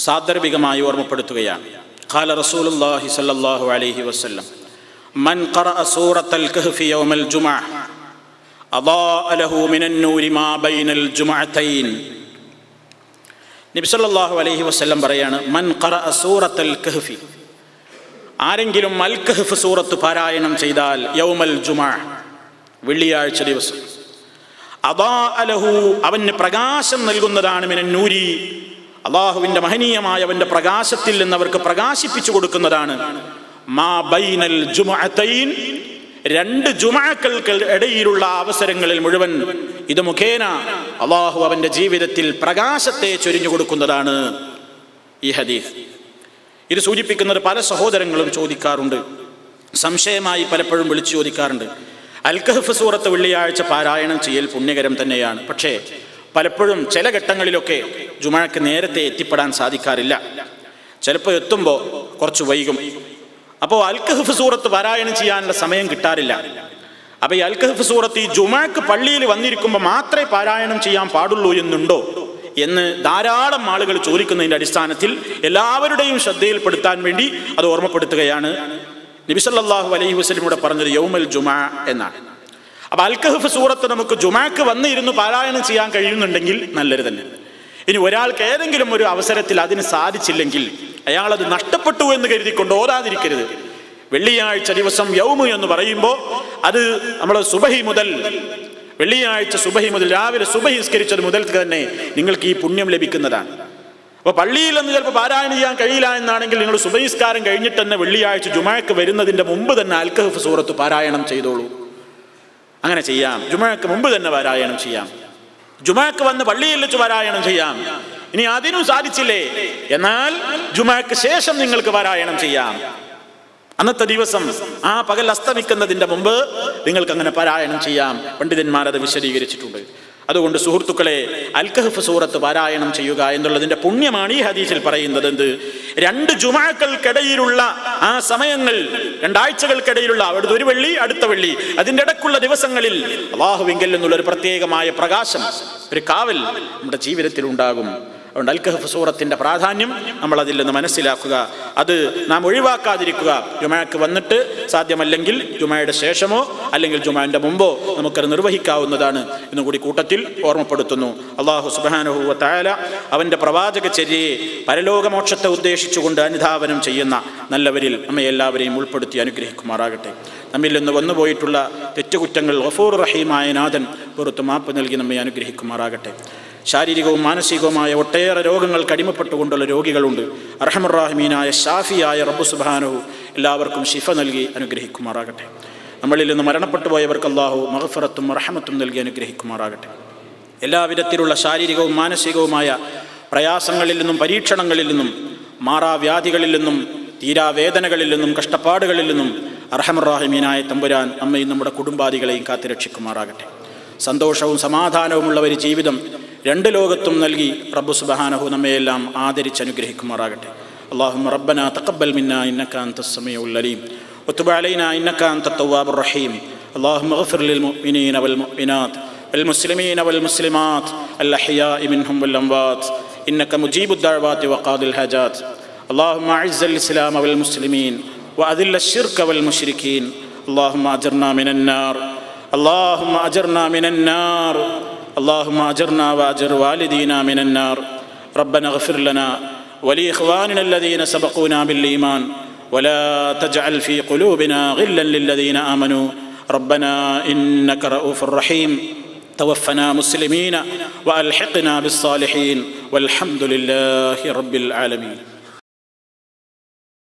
സാന്ദർഭികമായി ഓർമ്മപ്പെടുത്തുകയാണ്. ഖാല റസൂലുള്ളാഹി സല്ലല്ലാഹു അലൈഹി വസല്ലം മൻ ഖറഅ സൂറത്തൽ കഹ്ഫി യൗമൽ ജുമുഅ അദാഅ ലഹു മിനൻ നൂരി മാ ബൈനൽ ജുമുഅതൈൻ. നബി സല്ലല്ലാഹു അലൈഹി വസല്ലം പറയാണ്, മൻ ഖറഅ സൂറത്തൽ കഹ്ഫി, ആരെങ്കിലും അൽ കഹ്ഫ് സൂറത്ത് പാരായണം ചെയ്താൽ യൗമൽ ജുമുഅ, വെള്ളിയാഴ്ച ദിവസം, അദാഅ ലഹു, അവന് പ്രകാശം നൽകുന്നതാണ്, മിനൻ നൂരി, അല്ലാഹുവിന്റെ മഹനീയമായ അവന്റെ പ്രകാശത്തിൽ നിന്ന് അവർക്ക് പ്രകാശിപ്പിച്ചു കൊടുക്കുന്നതാണ്, മാ ബൈനൽ ജുമുഅതൈൻ, രണ്ട് ജുമുഅകൾക്ക് ഇടയിലുള്ള അവസരങ്ങളിൽ മുഴുവൻ ഇത് മുഖേന അള്ളാഹു അവന്റെ ജീവിതത്തിൽ പ്രകാശത്തെ ചൊരിഞ്ഞു കൊടുക്കുന്നതാണ്. ഈ ഹദീസ് ഇത് സൂചിപ്പിക്കുന്നത് പല സഹോദരങ്ങളും ചോദിക്കാറുണ്ട്, സംശയമായി പലപ്പോഴും വിളിച്ചു ചോദിക്കാറുണ്ട്. അൽ കഹ്ഫ് സൂറത്ത് വെള്ളിയാഴ്ച പാരായണം ചെയ്യൽ പുണ്യകരം തന്നെയാണ്. പക്ഷേ പലപ്പോഴും ചില ഘട്ടങ്ങളിലൊക്കെ ജുമുഅക്ക് നേരത്തെ എത്തിപ്പെടാൻ സാധിക്കാറില്ല. ചിലപ്പോൾ എത്തുമ്പോൾ കുറച്ച് വൈകും. അപ്പോൾ അൽ കഹ്ഫ് സൂറത്ത് പാരായണം ചെയ്യാനുള്ള സമയം കിട്ടാറില്ല. അപ്പോൾ ഈ അൽ കഹ്ഫ് സൂറത്ത് ഈ ജുമുഅക്ക് പള്ളിയിൽ വന്നിരിക്കുമ്പോൾ മാത്രമേ പാരായണം ചെയ്യാൻ പാടുള്ളൂ എന്നുണ്ടോ എന്ന് ധാരാളം ആളുകൾ ചോദിക്കുന്നതിൻ്റെ അടിസ്ഥാനത്തിൽ എല്ലാവരുടെയും ശ്രദ്ധയിൽപ്പെടുത്താൻ വേണ്ടി അത് ഓർമ്മപ്പെടുത്തുകയാണ്. നബി സല്ലല്ലാഹു അലൈഹി വസല്ലം പറഞ്ഞത് യൗമൽ ജുമുഅ എന്നാണ്. അപ്പോൾ അൽ കഹ്ഫ് സൂറത്ത് നമുക്ക് ജുമുഅക്ക് വന്നിരുന്ന് പാരായണം ചെയ്യാൻ കഴിയുന്നുണ്ടെങ്കിൽ നല്ലത് തന്നെ. ഇനി ഒരാൾക്ക് ഏതെങ്കിലും ഒരു അവസരത്തിൽ അതിന് സാധിച്ചില്ലെങ്കിൽ അയാൾ അത് നഷ്ടപ്പെട്ടു എന്ന് കരുതിക്കൊണ്ട് ഓതാതിരിക്കരുത്. വെള്ളിയാഴ്ച ദിവസം യൗമു എന്ന് പറയുമ്പോൾ അത് നമ്മൾ സുബഹി മുതൽ, വെള്ളിയാഴ്ച സുബഹി മുതൽ, രാവിലെ സുബഹി നിസ്കരിച്ചത് മുതൽ തന്നെ നിങ്ങൾക്ക് ഈ പുണ്യം ലഭിക്കുന്നതാണ്. അപ്പോൾ പള്ളിയിൽ നിന്ന് ചിലപ്പോൾ പാരായണം ചെയ്യാൻ കഴിയില്ല എന്നാണെങ്കിൽ നിങ്ങൾ സുബഹി നിസ്കാരം കഴിഞ്ഞിട്ട് തന്നെ വെള്ളിയാഴ്ച ജുമുഅക്ക് വരുന്നതിൻ്റെ മുമ്പ് തന്നെ അൽ കഹ്ഫ് സൂറത്ത് പാരായണം ചെയ്തോളൂ. അങ്ങനെ ചെയ്യാം. ജുമുഅക്ക് മുമ്പ് തന്നെ പാരായണം ചെയ്യാം. ജുമുഅക്ക് വന്ന് പള്ളിയിൽ വെച്ച് പാരായണം ചെയ്യാം. ഇനി അതിനും സാധിച്ചില്ലേ, എന്നാൽ ജുമുഅക്ക് ശേഷം നിങ്ങൾക്ക് പാരായണം ചെയ്യാം. അന്നത്തെ ദിവസം ആ പകൽ അസ്തമിക്കുന്നതിന്റെ മുമ്പ് നിങ്ങൾക്ക് അങ്ങനെ പാരായണം ചെയ്യാം. പണ്ഡിതന്മാർ അത് വിശദീകരിച്ചിട്ടുണ്ട്. അതുകൊണ്ട് സുഹൃത്തുക്കളെ, അൽ കഹ്ഫ് സൂറത്ത് പാരായണം ചെയ്യുക എന്നുള്ളതിന്റെ പുണ്യമാണ് ഈ ഹദീസിൽ പറയുന്നത്. എന്ത്? 2 ജുമുഅകൾക്കിടയിലുള്ള ആ സമയങ്ങൾ, 2 ആഴ്ചകൾക്കിടയിലുള്ള, അവിടുത്തെ ഒരു വെള്ളി അടുത്ത വെള്ളി, അതിൻ്റെ ഇടയ്ക്കുള്ള ദിവസങ്ങളിൽ അല്ലാഹുവിങ്കൽ നിന്നുള്ള ഒരു പ്രത്യേകമായ പ്രകാശം, ഒരു കാവൽ നമ്മുടെ ജീവിതത്തിൽ ഉണ്ടാകും. അതുകൊണ്ട് അൽ കഹ്ഫ് സൂറത്തിന്റെ പ്രാധാന്യം നമ്മൾ അതിൽ നിന്ന് മനസ്സിലാക്കുക, അത് നാം ഒഴിവാക്കാതിരിക്കുക. ജുമുഅക്ക് വന്നിട്ട് സാധ്യമല്ലെങ്കിൽ ജുമുഅയുടെ ശേഷമോ അല്ലെങ്കിൽ ജുമുഅന്റെ മുമ്പോ നമുക്കത് നിർവഹിക്കാവുന്നതാണ് എന്നുകൂടി കൂട്ടത്തിൽ ഓർമ്മപ്പെടുത്തുന്നു. അല്ലാഹു സുബ്ഹാനഹു വ തആല അവന്റെ പ്രവാചക ചര്യയെ പരലോകമോക്ഷത്തെ ഉദ്ദേശിച്ചുകൊണ്ട് അനുധാവനം ചെയ്യുന്ന നല്ലവരിൽ നമ്മെ എല്ലാവരെയും ഉൾപ്പെടുത്തി അനുഗ്രഹിക്കുമാറാകട്ടെ. നമ്മിൽ നിന്ന് വന്നുപോയിട്ടുള്ള തെറ്റുകുറ്റങ്ങൾ ഗഫൂർ റഹീമായ നാഥൻ പുറത്ത് മാപ്പ് നൽകി നമ്മെ അനുഗ്രഹിക്കുമാറാകട്ടെ. ശാരീരികവും മാനസികവുമായ ഒട്ടേറെ രോഗങ്ങൾക്ക് അടിമപ്പെട്ടുകൊണ്ടുള്ള രോഗികളുണ്ട്. അർഹമർ റഹീമായ ഷാഫിയായ റബ്ബ് സുബ്ഹാനഹു എല്ലാവർക്കും ശിഫ നൽകി അനുഗ്രഹിക്കുമാറാകട്ടെ. നമ്മളിൽ നിന്ന് മരണപ്പെട്ടു പോയവർക്ക് അല്ലാഹു മഗ്ഫിറത്തും റഹ്മത്തും നൽകി അനുഗ്രഹിക്കുമാറാകട്ടെ. എല്ലാവിധത്തിലുള്ള ശാരീരികവും മാനസികവുമായ പ്രയാസങ്ങളിൽ നിന്നും പരീക്ഷണങ്ങളിൽ നിന്നും മാറാവ്യാധികളിൽ നിന്നും തീരാവേദനകളിൽ നിന്നും കഷ്ടപ്പാടുകളിൽ നിന്നും അർഹമർ റഹീമായ തമ്പുരാൻ നമ്മയും നമ്മുടെ കുടുംബാദികളെയും കാത്തുരക്ഷിക്കുമാറാകട്ടെ. സന്തോഷവും സമാധാനവുമുള്ള ഒരു ജീവിതം 2 ലോകത്തും നൽകി റബ്ബ് സുബ്ഹാനഹു നമ്മയെല്ലാം ആദരിച്ച് അനുഗ്രഹിക്കുമാറാകട്ടെ. അല്ലാഹുമ്മ റബ്ബനാ തഖബ്ബൽ മിന്നാ ഇന്നക അൻതസ് സമീഉൽ അലീം വതുബ് അലൈനാ ഇന്നക അൻതത് തവ്വാബുർ റഹീം. അല്ലാഹുമ്മഗ്ഫിർ ലിൽ മുഅ്മിനീന വൽ മുഅ്മിനാത്ത് വൽ മുസ്ലിമീന വൽ മുസ്ലിമാത്ത് അൽ അഹ്യാഇ മിൻഹും വൽ അംവാത്ത് ഇന്നക മുജീബുദ് ദഅവാതി വഖാദിൽ ഹജാത്ത്. അല്ലാഹുമ്മ അഇസ്സൽ ഇസ്ലാമ വൽ മുസ്ലിമീൻ വഅദില്ല അശ്ശിർക വൽ മുശ്രിക്കീൻ. അല്ലാഹുമ്മ അജിർനാ മിനൻ നാർ. اللهم أجرنا من النار. اللهم أجرنا وأجر والدينا من النار. ربنا اغفر لنا ولإخواننا الذين سبقونا بالإيمان ولا تجعل في قلوبنا غلا للذين آمنوا ربنا إنك رؤوف رحيم. توفنا مسلمين وألحقنا بالصالحين والحمد لله رب العالمين.